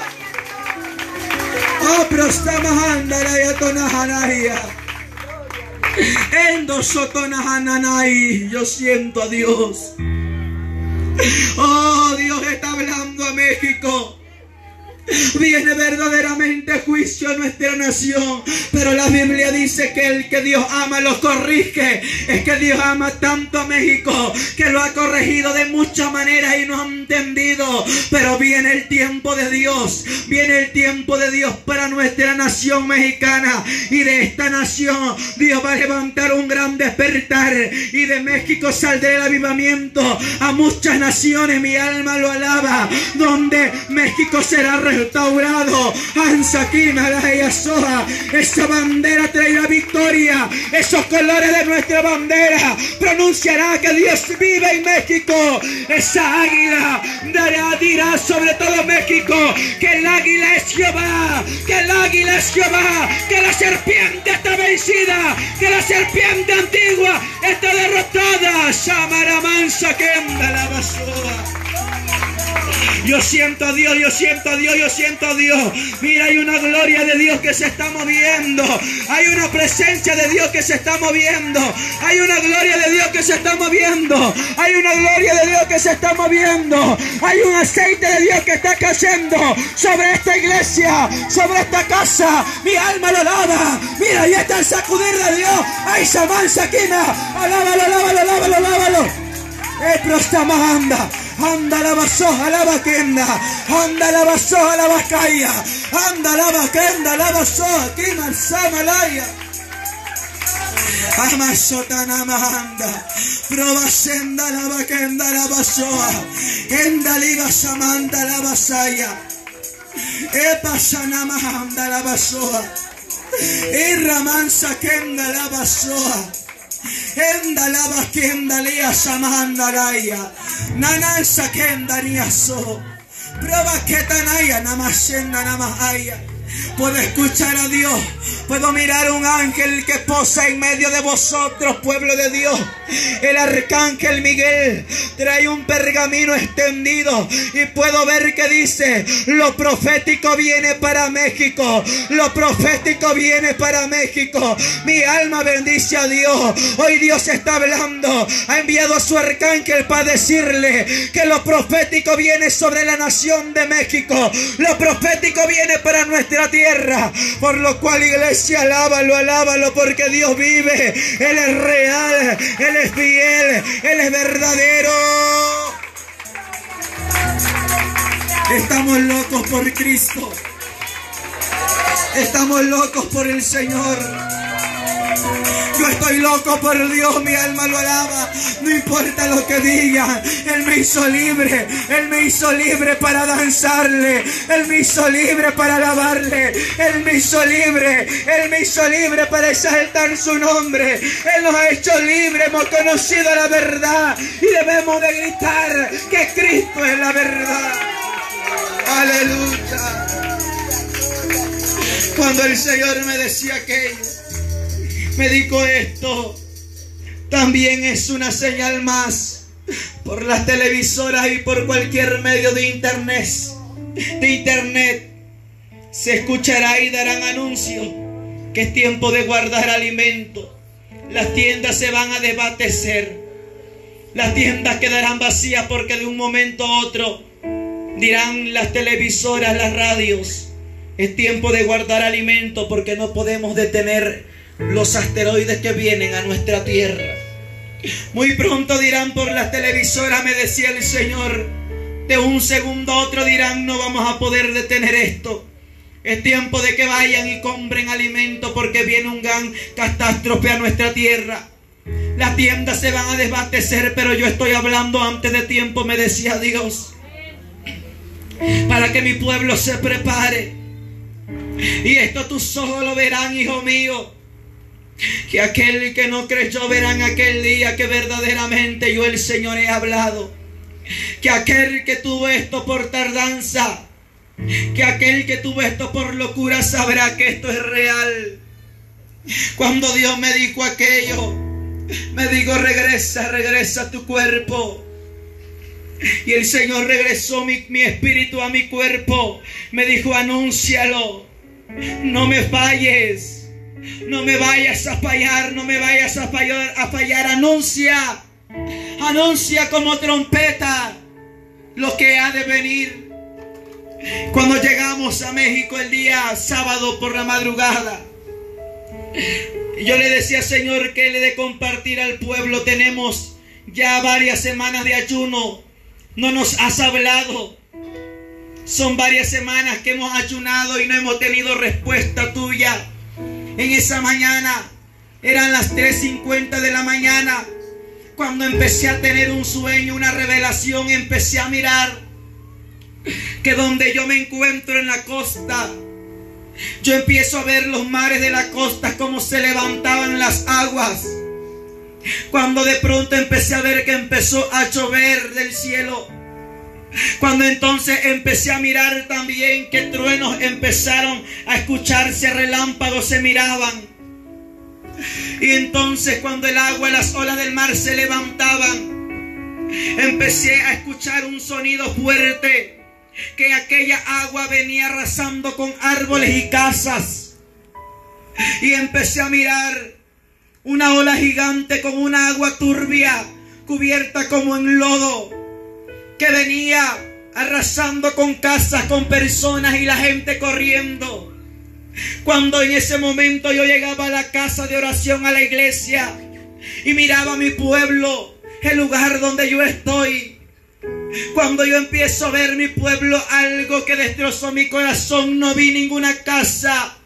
Oh, prostamahanda ya tonahanaya. Endo sotonahananai. Yo siento a Dios. Oh, Dios está hablando a México. Viene verdaderamente juicio a nuestra nación, pero la Biblia dice que el que Dios ama lo corrige. Es que Dios ama tanto a México que lo ha corregido de muchas maneras y no ha entendido. Pero viene el tiempo de Dios, viene el tiempo de Dios para nuestra nación mexicana, y de esta nación Dios va a levantar un gran despertar, y de México saldrá el avivamiento a muchas naciones. Mi alma lo alaba, donde México será restaurado. Ansakina la Yasoa. Esa bandera traerá victoria. Esos colores de nuestra bandera pronunciará que Dios vive en México. Esa águila dirá sobre todo México que el águila es Jehová, que el águila es Jehová, que la serpiente está vencida, que la serpiente antigua está derrotada. Shamaramansa Kenda la Basoa. Yo siento a Dios, yo siento a Dios, yo siento a Dios. Mira, hay una gloria de Dios que se está moviendo. Hay una presencia de Dios que se está moviendo. Hay una gloria de Dios que se está moviendo. Hay una gloria de Dios que se está moviendo. Hay un aceite de Dios que está cayendo sobre esta iglesia, sobre esta casa. Mi alma lo alaba. Mira, ahí está el sacudir de Dios. Ay, Shaman Sakina. Alábalo, alábalo, alábalo, alábalo. Prostamahanda. Anda la basoja la vaquenda, anda la basoja la vacaya, anda la vaquenda la basoja, quima el samalaya. Amasotana mahanda. Probasenda la bakenda la basoa. Endaliga samanda la basaya. Epasana mahanda la basoa. Irramansa kenda la basoa. Endalaba kenda lia samanda laya. Nanansa kenda lia so. Proba que tanaya namasenda namahaya. Puedo escuchar a Dios. Puedo mirar un ángel que posa en medio de vosotros, pueblo de Dios. El arcángel Miguel trae un pergamino extendido y puedo ver que dice: lo profético viene para México. Lo profético viene para México. Mi alma bendice a Dios. Hoy Dios está hablando. Ha enviado a su arcángel para decirle que lo profético viene sobre la nación de México. Lo profético viene para nuestra tierra. Por lo cual, iglesia, alábalo, porque Dios vive. Él es real, Él es fiel, Él es verdadero. Estamos locos por Cristo. Estamos locos por el Señor. Yo estoy loco por Dios, mi alma lo alaba. No importa lo que digan. Él me hizo libre. Él me hizo libre para danzarle. Él me hizo libre para alabarle. Él me hizo libre. Él me hizo libre para exaltar su nombre. Él nos ha hecho libres. Hemos conocido la verdad. Y debemos de gritar que Cristo es la verdad. Aleluya. Cuando el Señor me decía aquello, me dijo esto, también es una señal más por las televisoras y por cualquier medio de internet. Se escuchará y darán anuncios que es tiempo de guardar alimento. Las tiendas se van a desabastecer. Las tiendas quedarán vacías porque de un momento a otro dirán las televisoras, las radios: es tiempo de guardar alimento porque no podemos detener los asteroides que vienen a nuestra tierra. Muy pronto dirán por las televisoras, me decía el Señor, de un segundo a otro dirán: no vamos a poder detener esto. Es tiempo de que vayan y compren alimento porque viene un gran catástrofe a nuestra tierra. Las tiendas se van a desabastecer, pero yo estoy hablando antes de tiempo, me decía Dios, para que mi pueblo se prepare. Y esto tus ojos lo verán, hijo mío. Que aquel que no creyó verán aquel día que verdaderamente yo el Señor he hablado. Que aquel que tuvo esto por tardanza, que aquel que tuvo esto por locura sabrá que esto es real. Cuando Dios me dijo aquello, me dijo: regresa a tu cuerpo. Y el Señor regresó mi espíritu a mi cuerpo. Me dijo: anúncialo, no me falles. No me vayas a fallar, no me vayas a fallar. Anuncia como trompeta lo que ha de venir. Cuando llegamos a México el día sábado por la madrugada, yo le decía: Señor, que le de compartir al pueblo. Tenemos ya varias semanas de ayuno, no nos has hablado. Son varias semanas que hemos ayunado y no hemos tenido respuesta tuya. En esa mañana, eran las 3:50 de la mañana, cuando empecé a tener un sueño, una revelación. Empecé a mirar que donde yo me encuentro en la costa, yo empiezo a ver los mares de la costa, como se levantaban las aguas. Cuando de pronto empecé a ver que empezó a llover del cielo. Cuando entonces empecé a mirar también que truenos empezaron a escucharse, relámpagos se miraban. Y entonces cuando el agua, las olas del mar se levantaban, empecé a escuchar un sonido fuerte, que aquella agua venía arrasando con árboles y casas. Y empecé a mirar una ola gigante con una agua turbia, cubierta como en lodo, que venía arrasando con casas, con personas y la gente corriendo. Cuando en ese momento yo llegaba a la casa de oración, a la iglesia, y miraba a mi pueblo, el lugar donde yo estoy, cuando yo empiezo a ver mi pueblo, algo que destrozó mi corazón. No vi ninguna casa,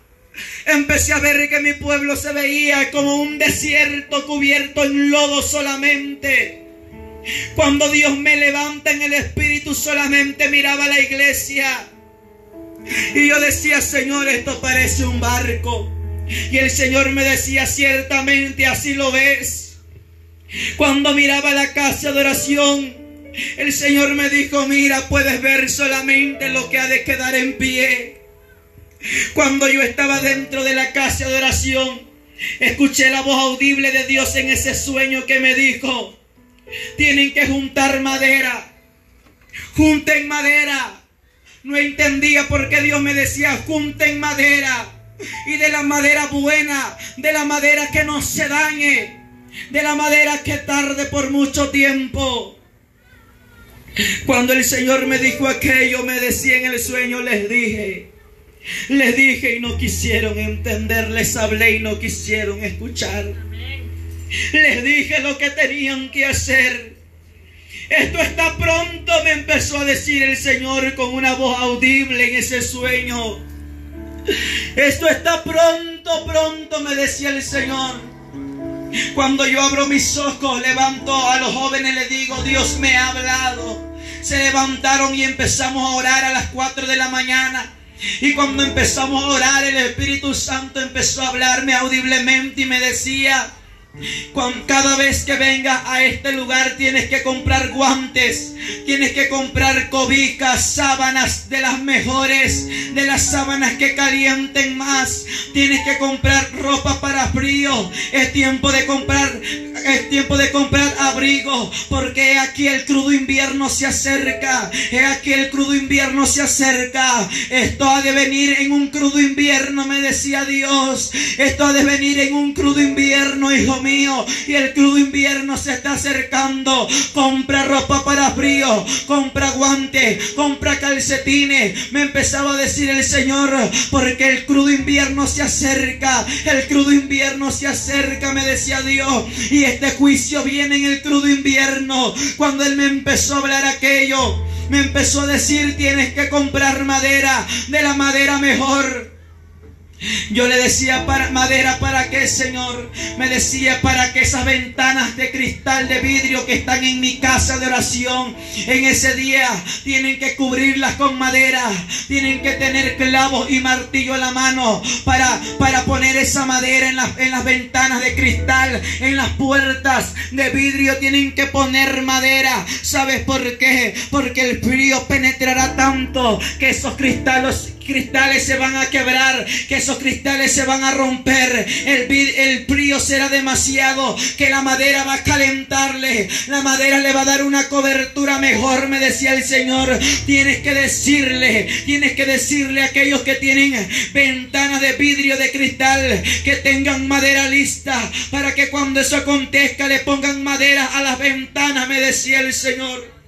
empecé a ver que mi pueblo se veía como un desierto cubierto en lodo solamente. Cuando Dios me levanta en el espíritu, solamente miraba la iglesia y yo decía: Señor, esto parece un barco. Y el Señor me decía: ciertamente así lo ves. Cuando miraba la casa de oración, el Señor me dijo: mira, puedes ver solamente lo que ha de quedar en pie. Cuando yo estaba dentro de la casa de oración, escuché la voz audible de Dios en ese sueño que me dijo: tienen que juntar madera, junten madera. No entendía por qué Dios me decía: junten madera, y de la madera buena, de la madera que no se dañe, de la madera que tarde por mucho tiempo. Cuando el Señor me dijo aquello, me decía en el sueño, les dije y no quisieron entender, les hablé y no quisieron escuchar. Les dije lo que tenían que hacer. Esto está pronto, me empezó a decir el Señor con una voz audible en ese sueño. Esto está pronto, pronto, me decía el Señor. Cuando yo abro mis ojos, levanto a los jóvenes, les digo: Dios me ha hablado. Se levantaron y empezamos a orar a las 4 de la mañana. Y cuando empezamos a orar, el Espíritu Santo empezó a hablarme audiblemente y me decía: cada vez que vengas a este lugar tienes que comprar guantes, tienes que comprar cobijas, sábanas de las mejores, de las sábanas que calienten más. Tienes que comprar ropa para frío. Es tiempo de comprar abrigo, porque aquí el crudo invierno se acerca. Aquí el crudo invierno se acerca. Esto ha de venir en un crudo invierno, me decía Dios. Esto ha de venir en un crudo invierno, hijo mío, y el crudo invierno se está acercando. Compra ropa para frío, compra guantes, compra calcetines. Me empezaba a decir el Señor, porque el crudo invierno se acerca. El crudo invierno se acerca, me decía Dios, y este juicio viene en el crudo invierno. Cuando Él me empezó a hablar aquello, me empezó a decir: tienes que comprar madera, de la madera mejor. Yo le decía: ¿para madera para qué, Señor? Me decía: para que esas ventanas de cristal, de vidrio que están en mi casa de oración, en ese día tienen que cubrirlas con madera. Tienen que tener clavos y martillo a la mano para poner esa madera en las ventanas de cristal, en las puertas de vidrio. Tienen que poner madera. ¿Sabes por qué? Porque el frío penetrará tanto que esos cristales se van a quebrar, que esos cristales se van a romper. El frío será demasiado, que la madera va a calentarle, la madera le va a dar una cobertura mejor, me decía el Señor. Tienes que decirle a aquellos que tienen ventanas de vidrio, de cristal, que tengan madera lista, para que cuando eso acontezca le pongan madera a las ventanas, me decía el Señor.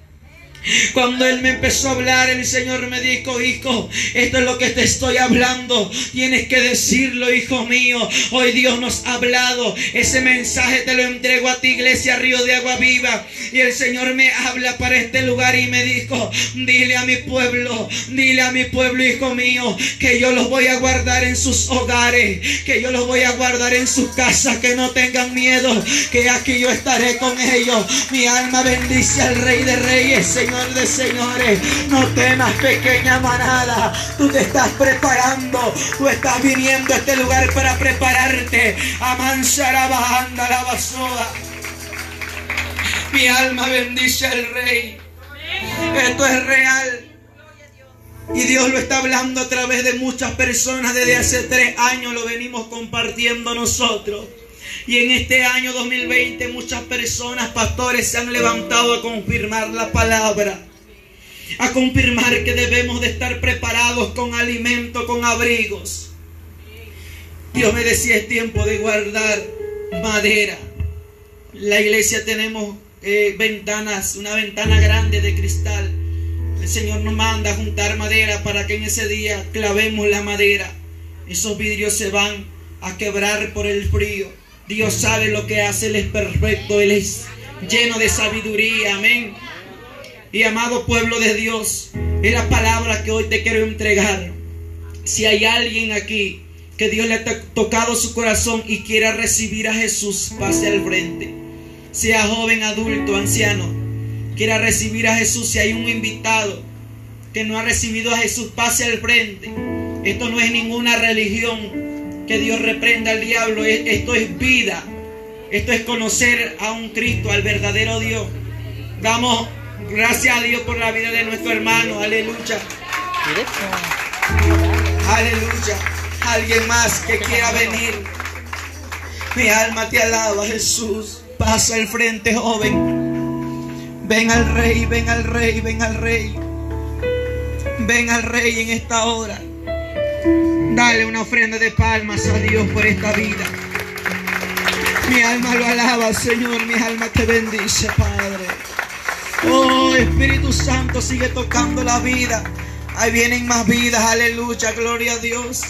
Cuando Él me empezó a hablar, el Señor me dijo: hijo, esto es lo que te estoy hablando. Tienes que decirlo, hijo mío. Hoy Dios nos ha hablado. Ese mensaje te lo entrego a ti, Iglesia Río de Agua Viva. Y el Señor me habla para este lugar y me dijo: dile a mi pueblo, hijo mío, que yo los voy a guardar en sus hogares, que yo los voy a guardar en sus casas, que no tengan miedo, que aquí yo estaré con ellos. Mi alma bendice al Rey de Reyes, Señor de señores. No temas, pequeña manada. Tú te estás preparando. Tú estás viniendo a este lugar para prepararte. Amansara bajanda la basoda. Mi alma bendice al Rey. Esto es real. Y Dios lo está hablando a través de muchas personas. Desde hace 3 años lo venimos compartiendo nosotros. Y en este año 2020 muchas personas, pastores, se han levantado a confirmar la palabra, a confirmar que debemos de estar preparados con alimento, con abrigos. Dios me decía: es tiempo de guardar madera. La iglesia tenemos ventanas, una ventana grande de cristal. El Señor nos manda a juntar madera para que en ese día clavemos la madera. Esos vidrios se van a quebrar por el frío. Dios sabe lo que hace, Él es perfecto, Él es lleno de sabiduría, amén. Y amado pueblo de Dios, es la palabra que hoy te quiero entregar. Si hay alguien aquí que Dios le ha tocado su corazón y quiera recibir a Jesús, pase al frente. Sea joven, adulto, anciano, quiera recibir a Jesús. Si hay un invitado que no ha recibido a Jesús, pase al frente. Esto no es ninguna religión. Que Dios reprenda al diablo. Esto es vida. Esto es conocer a un Cristo, al verdadero Dios. Damos gracias a Dios por la vida de nuestro hermano. Aleluya. Aleluya. Alguien más que quiera venir. Mi alma te alaba, Jesús. Pasa al frente, joven. Ven al Rey, ven al Rey, ven al Rey. Ven al Rey en esta hora. Dale una ofrenda de palmas a Dios por esta vida. Mi alma lo alaba, Señor. Mi alma te bendice, Padre. Oh, Espíritu Santo, sigue tocando la vida. Ahí vienen más vidas. Aleluya, gloria a Dios.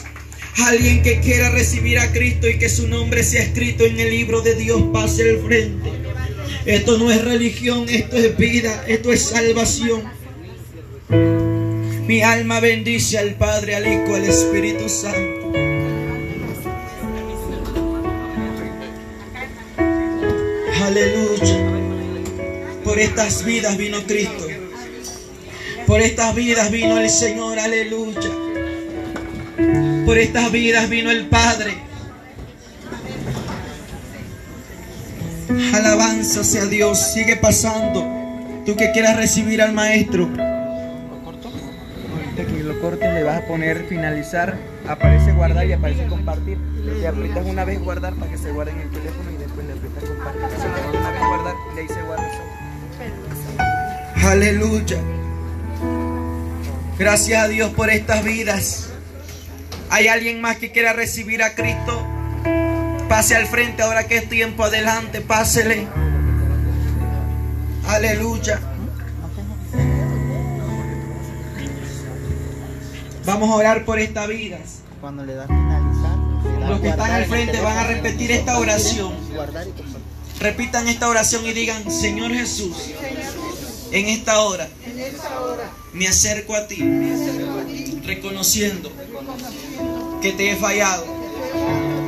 Alguien que quiera recibir a Cristo y que su nombre sea escrito en el libro de Dios, pase al frente. Esto no es religión, esto es vida, esto es salvación. Mi alma bendice al Padre, al Hijo, al Espíritu Santo. Aleluya. Por estas vidas vino Cristo. Por estas vidas vino el Señor. Aleluya. Por estas vidas vino el Padre. Alabanza sea Dios. Sigue pasando. Tú que quieras recibir al Maestro. Ahorita que lo cortes le vas a poner finalizar. Aparece guardar y aparece compartir. Le aprietas una vez guardar para que se guarde en el teléfono y después le aprietas compartir. Una vez guardar y le dice guarda. Aleluya. Gracias a Dios por estas vidas. ¿Hay alguien más que quiera recibir a Cristo? Pase al frente ahora que es tiempo. Adelante, pásele. Aleluya. Vamos a orar por estas vidas. Cuando le das finalizar, los que están al frente van a repetir esta oración. Repitan esta oración y digan: Señor Jesús, en esta hora me acerco a ti, reconociendo que te he fallado,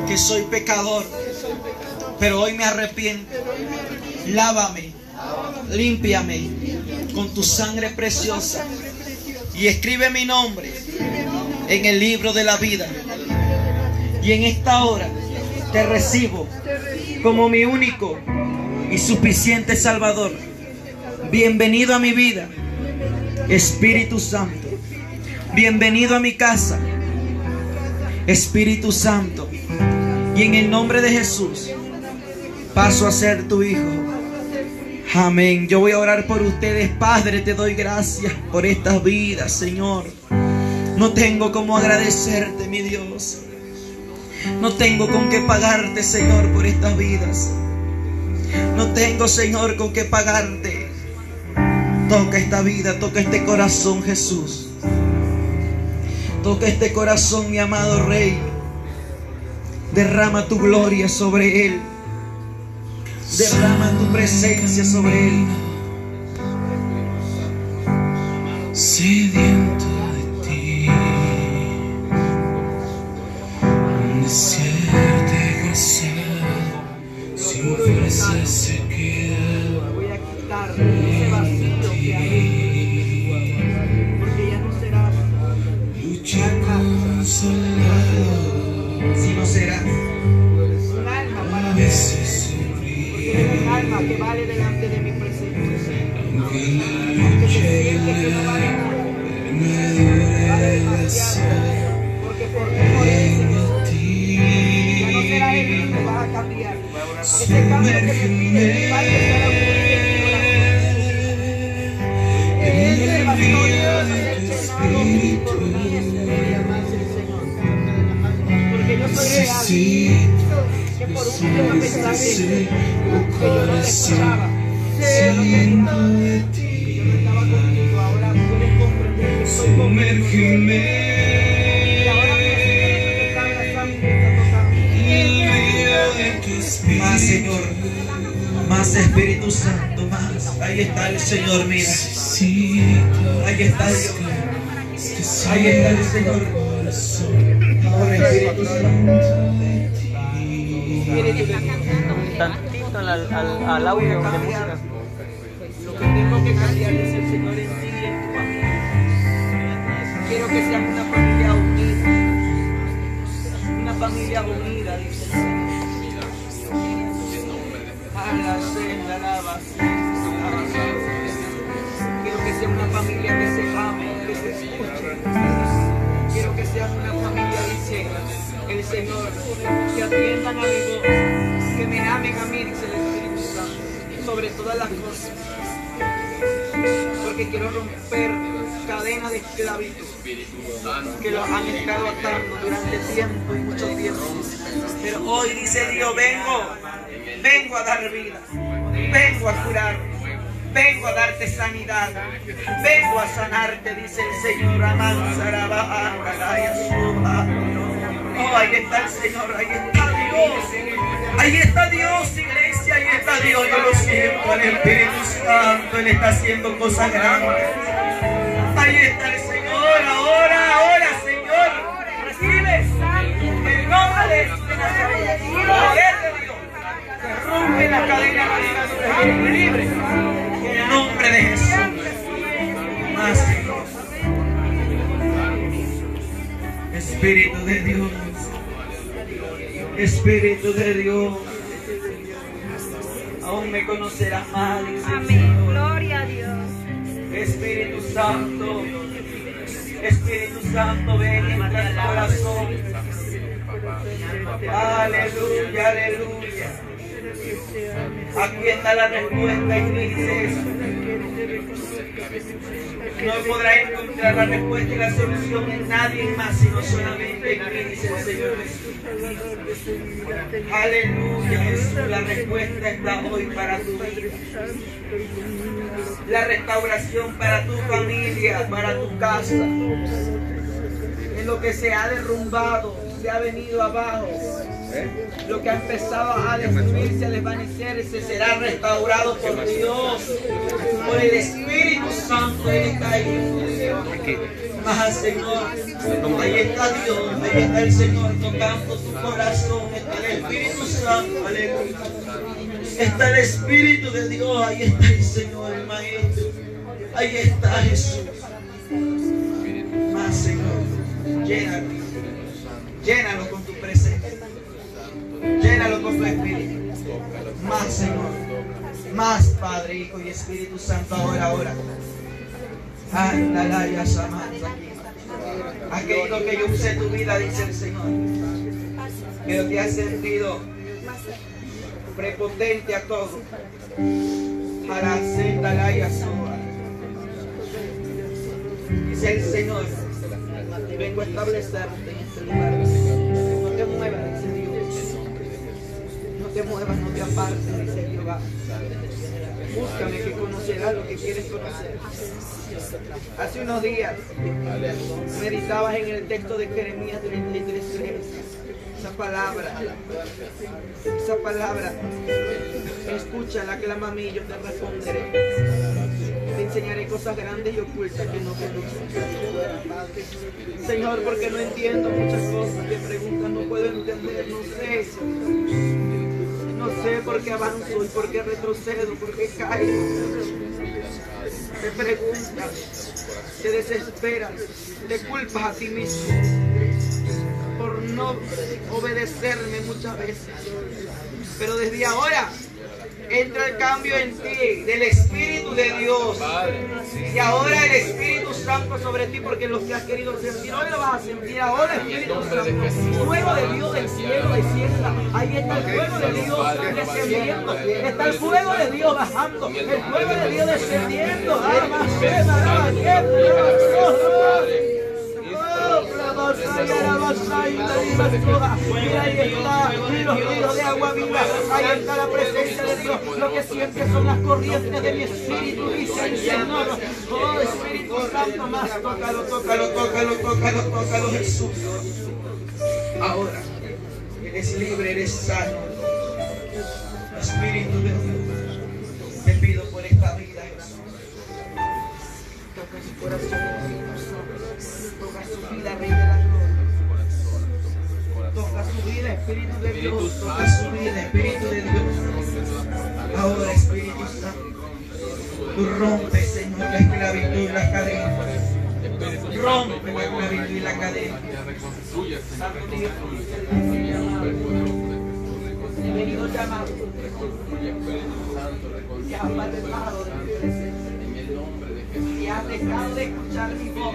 que soy pecador, pero hoy me arrepiento. Lávame, límpiame con tu sangre preciosa y escribe mi nombre en el libro de la vida. Y en esta hora te recibo como mi único y suficiente Salvador. Bienvenido a mi vida, Espíritu Santo. Bienvenido a mi casa, Espíritu Santo. Y en el nombre de Jesús paso a ser tu hijo. Amén. Yo voy a orar por ustedes. Padre, te doy gracias por estas vidas, Señor. No tengo cómo agradecerte, mi Dios. No tengo con qué pagarte, Señor, por estas vidas. No tengo, Señor, con qué pagarte. Toca esta vida, toca este corazón, Jesús. Toca este corazón, mi amado Rey. Derrama tu gloria sobre él. Derrama tu presencia sobre él. Sediento de ti, un desierto gozar, sin fuerza se queda. voy a quitar ese vacío que hay, porque ya no será Lucha consolado, Si no será un alma para mí, veces porque eres un alma que vale delante de mi presencia. aunque la Aunque se lucha siente que no vale nada, me vale duele demasiado, porque por ti morirse, ya no será el mismo, vas a cambiar. Ese cambio que me pide, Padre, será ese vacío Dios es llenado por mí, ese más el Señor. Porque yo soy real, que por un tiempo pensaste que yo no te escuchaba, que yo no te escuchaba, que yo no estaba contigo. Ahora puedes comprender que soy contigo. Y ahora mi espíritu te está abrazando y te está tocando. más, Señor. Más, Espíritu Santo, más. Ahí está el Señor, mira. Ahí está Dios. Ahí está el Señor. amor, Espíritu Santo. Tantito al audio de música. Lo que tengo que cambiar es el Señor en ti y en tu familia. Quiero que sean una familia unida. Una familia unida, dice el Señor. Quiero que sea una familia que se ame, que se escuche. Quiero que sean una familia, dice el Señor, que atiendan a mi voz, que me amen a mí, dice el Espíritu Santo, sobre todas las cosas. Porque quiero romper cadenas de esclavitud que los han estado atando durante tiempo y mucho tiempo. Pero hoy dice Dios, vengo a dar vida, vengo a curar, vengo a darte sanidad, vengo a sanarte, dice el Señor. Oh, ahí está el Señor, ahí está Dios. Ahí está Dios, iglesia, ahí está Dios. Yo lo siento, el Espíritu Santo, Él está haciendo cosas grandes. Ahí está el Señor, ahora, Señor, recibe el nombre de Nazaret, el poder de Dios. Se rompe la cadena de la libre. En el nombre de Jesús. Más Señor. Espíritu de Dios. Espíritu de Dios. Aún me conocerás más, dice el Amén. Señor. Gloria a Dios. Espíritu Santo, ven en nuestro corazón. Aleluya, aleluya. Aquí está la respuesta, iglesia. No podrá encontrar la respuesta y la solución en nadie más, sino solamente en mí, dice el Señor Jesús. Aleluya, Jesús. La respuesta está hoy para tu vida. La restauración para tu familia, para tu casa. En lo que se ha derrumbado, se ha venido abajo. Lo que ha empezado a destruirse, a desvanecerse, será restaurado por Dios, por el Espíritu Santo. Él está ahí. Más Señor, ahí está Dios, ahí está el Señor tocando tu corazón. Está el Espíritu Santo, aleluya. Está el Espíritu de Dios, ahí está el Señor, el Maestro. Ahí está Jesús. Más Señor, llénalo con tu presencia. Llénalo con tu Espíritu. Más Señor. Más Padre, Hijo y Espíritu Santo. Ahora. Ha querido que yo use tu vida, dice el Señor. Pero te has sentido prepotente a todo. Para sentar soa. Dice el Señor. Vengo a establecerte en este lugar. No te muevas, dice Dios. No te muevas, no te apartes, dice Jehová. Búscame que conocerás lo que quieres conocer. Hace unos días meditabas en el texto de Jeremías 33:3. Esa palabra, escúchala, clama a mí, yo te responderé. Te enseñaré cosas grandes y ocultas que no conoces. Señor, porque no entiendo muchas cosas. Me preguntan, no puedo entender, no sé. No sé por qué avanzo y por qué retrocedo, por qué caigo. Te preguntas, te desesperas, te culpas a ti mismo por no obedecerme muchas veces. Pero desde ahora entra el cambio en ti del Espíritu de Dios. Y ahora el Espíritu Santo sobre ti, porque lo que has querido sentir hoy lo vas a sentir ahora. Espíritu Santo, el fuego de Dios del cielo descienda. Ahí está el fuego de Dios descendiendo. Está el fuego de Dios bajando. El fuego de Dios descendiendo. Mira, ahí está los ríos de agua viva. Ahí está la presencia de Dios. Lo que siempre son las corrientes de mi espíritu, dice el Señor. Oh, Espíritu Santo, más tócalo, Jesús. Ahora eres libre, eres sano. Espíritu de Dios, te pido por esta vida, Jesús. Toca su corazón, toca su vida, Rey de la Gloria. toca su vida, Espíritu de Dios, toca su vida, Espíritu de Dios. Ahora, Espíritu Santo, tú rompes, Señor, la esclavitud y la cadena. Rompe la esclavitud y la cadena. Santo Dios, he venido llamado y has apartado de mi presencia y has dejado de escuchar mi voz.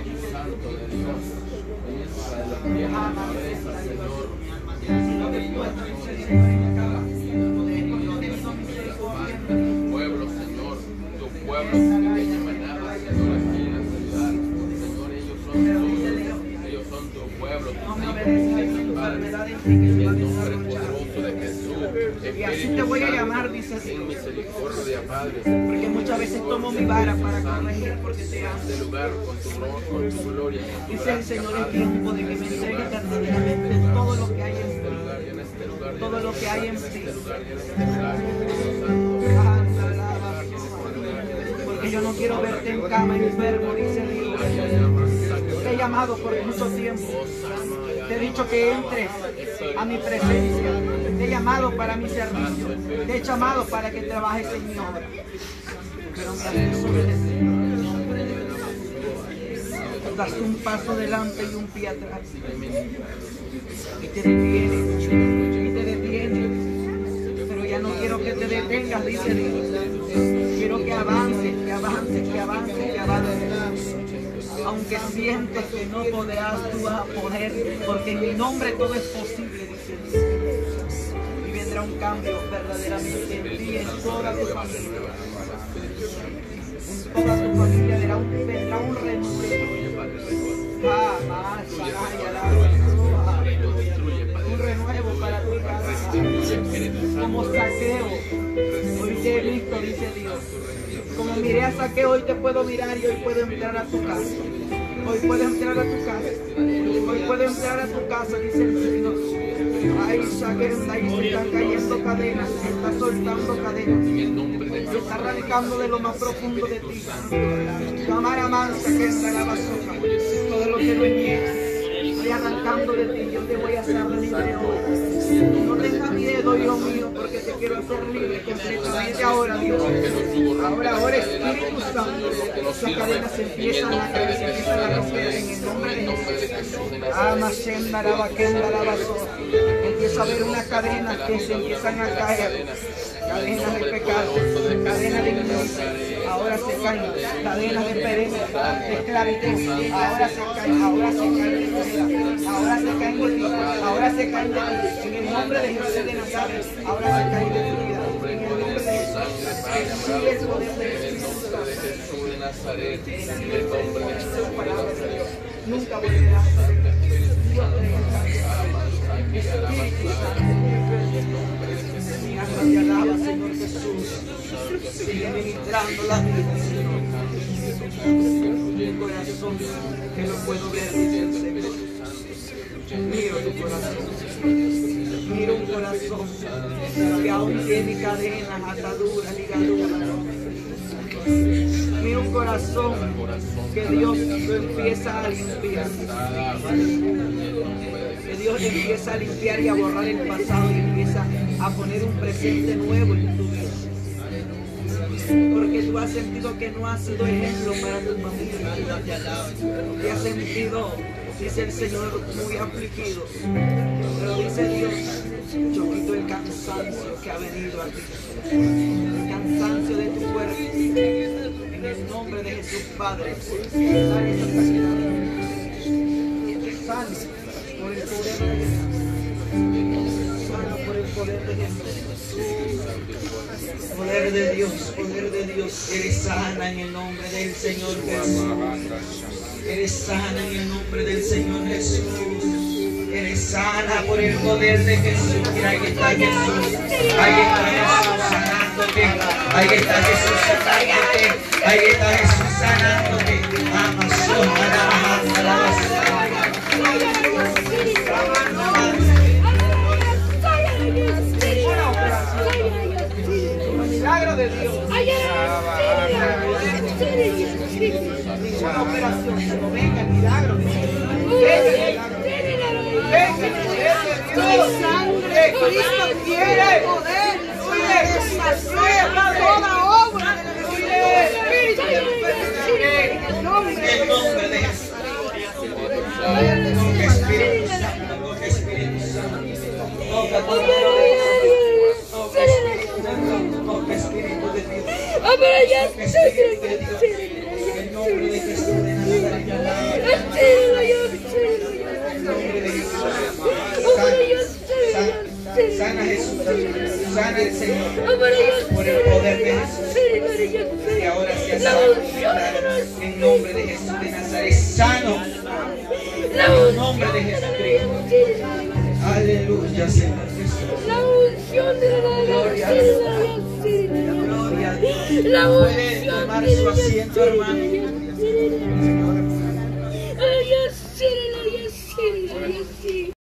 Sino que tú estás Señor en la cama. Pueblo, Señor, tu pueblo que te emanaba, Señor, aquí en la ciudad. Señor, ellos son tu pueblo, tus hijos, en el nombre poderoso de Jesús. Y así te voy a llamar, dice Ten Dios. misericordia, Padre. Porque muchas veces tomo mi vara para corregir porque te amo. Este lugar con tu gloria, con tu Dice el gracia, Señor, es Padre. tiempo de que me entregues verdaderamente todo lo que hay en Este ti. lugar y en este lugar, Todo lo que hay en ti. este lugar y en este lugar, Espíritu Santo. Porque yo no quiero verte en cama enfermo, dice Dios. Te he llamado por mucho tiempo. Te he dicho que entres a mi presencia. Te he llamado para mi servicio. Te he llamado para que trabajes en mi obra. Pero me has desobedecido. Das un paso delante y un pie atrás. Y te detienes. Y te detienes. Pero ya no quiero que te detengas, dice Dios. Quiero que avances, que avances, que avances, que avances. Aunque sientes que no podrás, tú vas a poder, porque en mi nombre todo es posible, dice Dios. Y vendrá un cambio verdaderamente en ti y en toda tu familia. En toda tu familia vendrá un renuevo. Un renuevo para tu casa. Como Saqueo. Hoy te he visto, dice Dios. Como miré a Saqueo, hoy te puedo mirar y hoy puedo entrar a tu casa. Hoy puedo entrar a tu casa. Hoy puedo entrar a tu casa, dice el Señor. Ay, Saqueo, ahí se están cayendo cadenas, se está soltando cadenas. Se está arrancando de lo más profundo de ti. Cámara mansa que entra la basura. Todo lo que no es estoy arrancando de ti. Yo te voy a hacer libre hoy. No tengas miedo, Dios mío, porque te quiero hacer libre completamente ahora, Dios. Ahora, Espíritu Santo, esas cadenas se empiezan a caer, se empiezan a romper en el nombre de Jesús. Amashenda la vaquenda la basura. Empieza a haber unas cadenas que se empiezan a caer. Cadenas de pecado, cadenas de ignorancia, ahora se caen, cadenas de pereza, de esclavitud, ahora se caen, ahora se caen de pobreza, ahora se caen de ti, ahora se caen de ti, en el nombre de Jesús de Nazaret, ahora se caen de tu vida, en el nombre de Jesús, Jesús es el poder de Jesús Jesús de Nazaret, en el nombre de Jesús de Nazaret. nunca volverá a ser, Dios te bendiga, Espíritu Santo. Mi alma te alaba, Señor Jesús. Sigue ministrando la vida, Señor. Mi corazón que lo puedo ver, dice el Señor. Miro tu corazón. Miro un corazón que aún tiene cadenas, ataduras, ligaduras. Miro un corazón que Dios lo empieza a limpiar. Que Dios empieza a limpiar y a borrar el pasado y empieza a poner un presente nuevo en tu vida. Porque tú has sentido que no has sido ejemplo para tu familia. Te has sentido, dice el Señor, muy afligido. Pero dice Dios, yo quito el cansancio que ha venido a ti. El cansancio de tu cuerpo. En el nombre de Jesús, Padre. Sale esa sanidad. Sale por el poder de Jesús. Sana por el poder de Jesús. Poder de Dios, poder de Dios. Eres sana en el nombre del Señor Jesús. Eres sana en el nombre del Señor Jesús. Eres sana por el poder de Jesús. Mira, ahí está Jesús. Ahí está Jesús sanándote. Ahí está Jesús sanándote. Ahí está Jesús sanándote. Amazon, milagro de Dios. Ninguna operación, sino venga el milagro de Dios. Venga el milagro. Venga el poder de Dios. Cristo quiere poder, deshacer toda obra del Espíritu de enfermedad. En el nombre de Jesús. Toca Espíritu Santo, toca Espíritu Santo. Toca Espíritu de Dios. Toca Espíritu de Dios. En el nombre de Jesús de Nazaret. En el nombre de Jesús. Sana Jesús. Sana el Señor. Por el poder de Jesús. Y ahora sea sanado. En nombre de Jesús de Nazaret. Sano. En el nombre de Jesucristo. Aleluya, Señor Jesús. Gloria a Dios. Gloria a Dios. Puede tomar su asiento, hermano.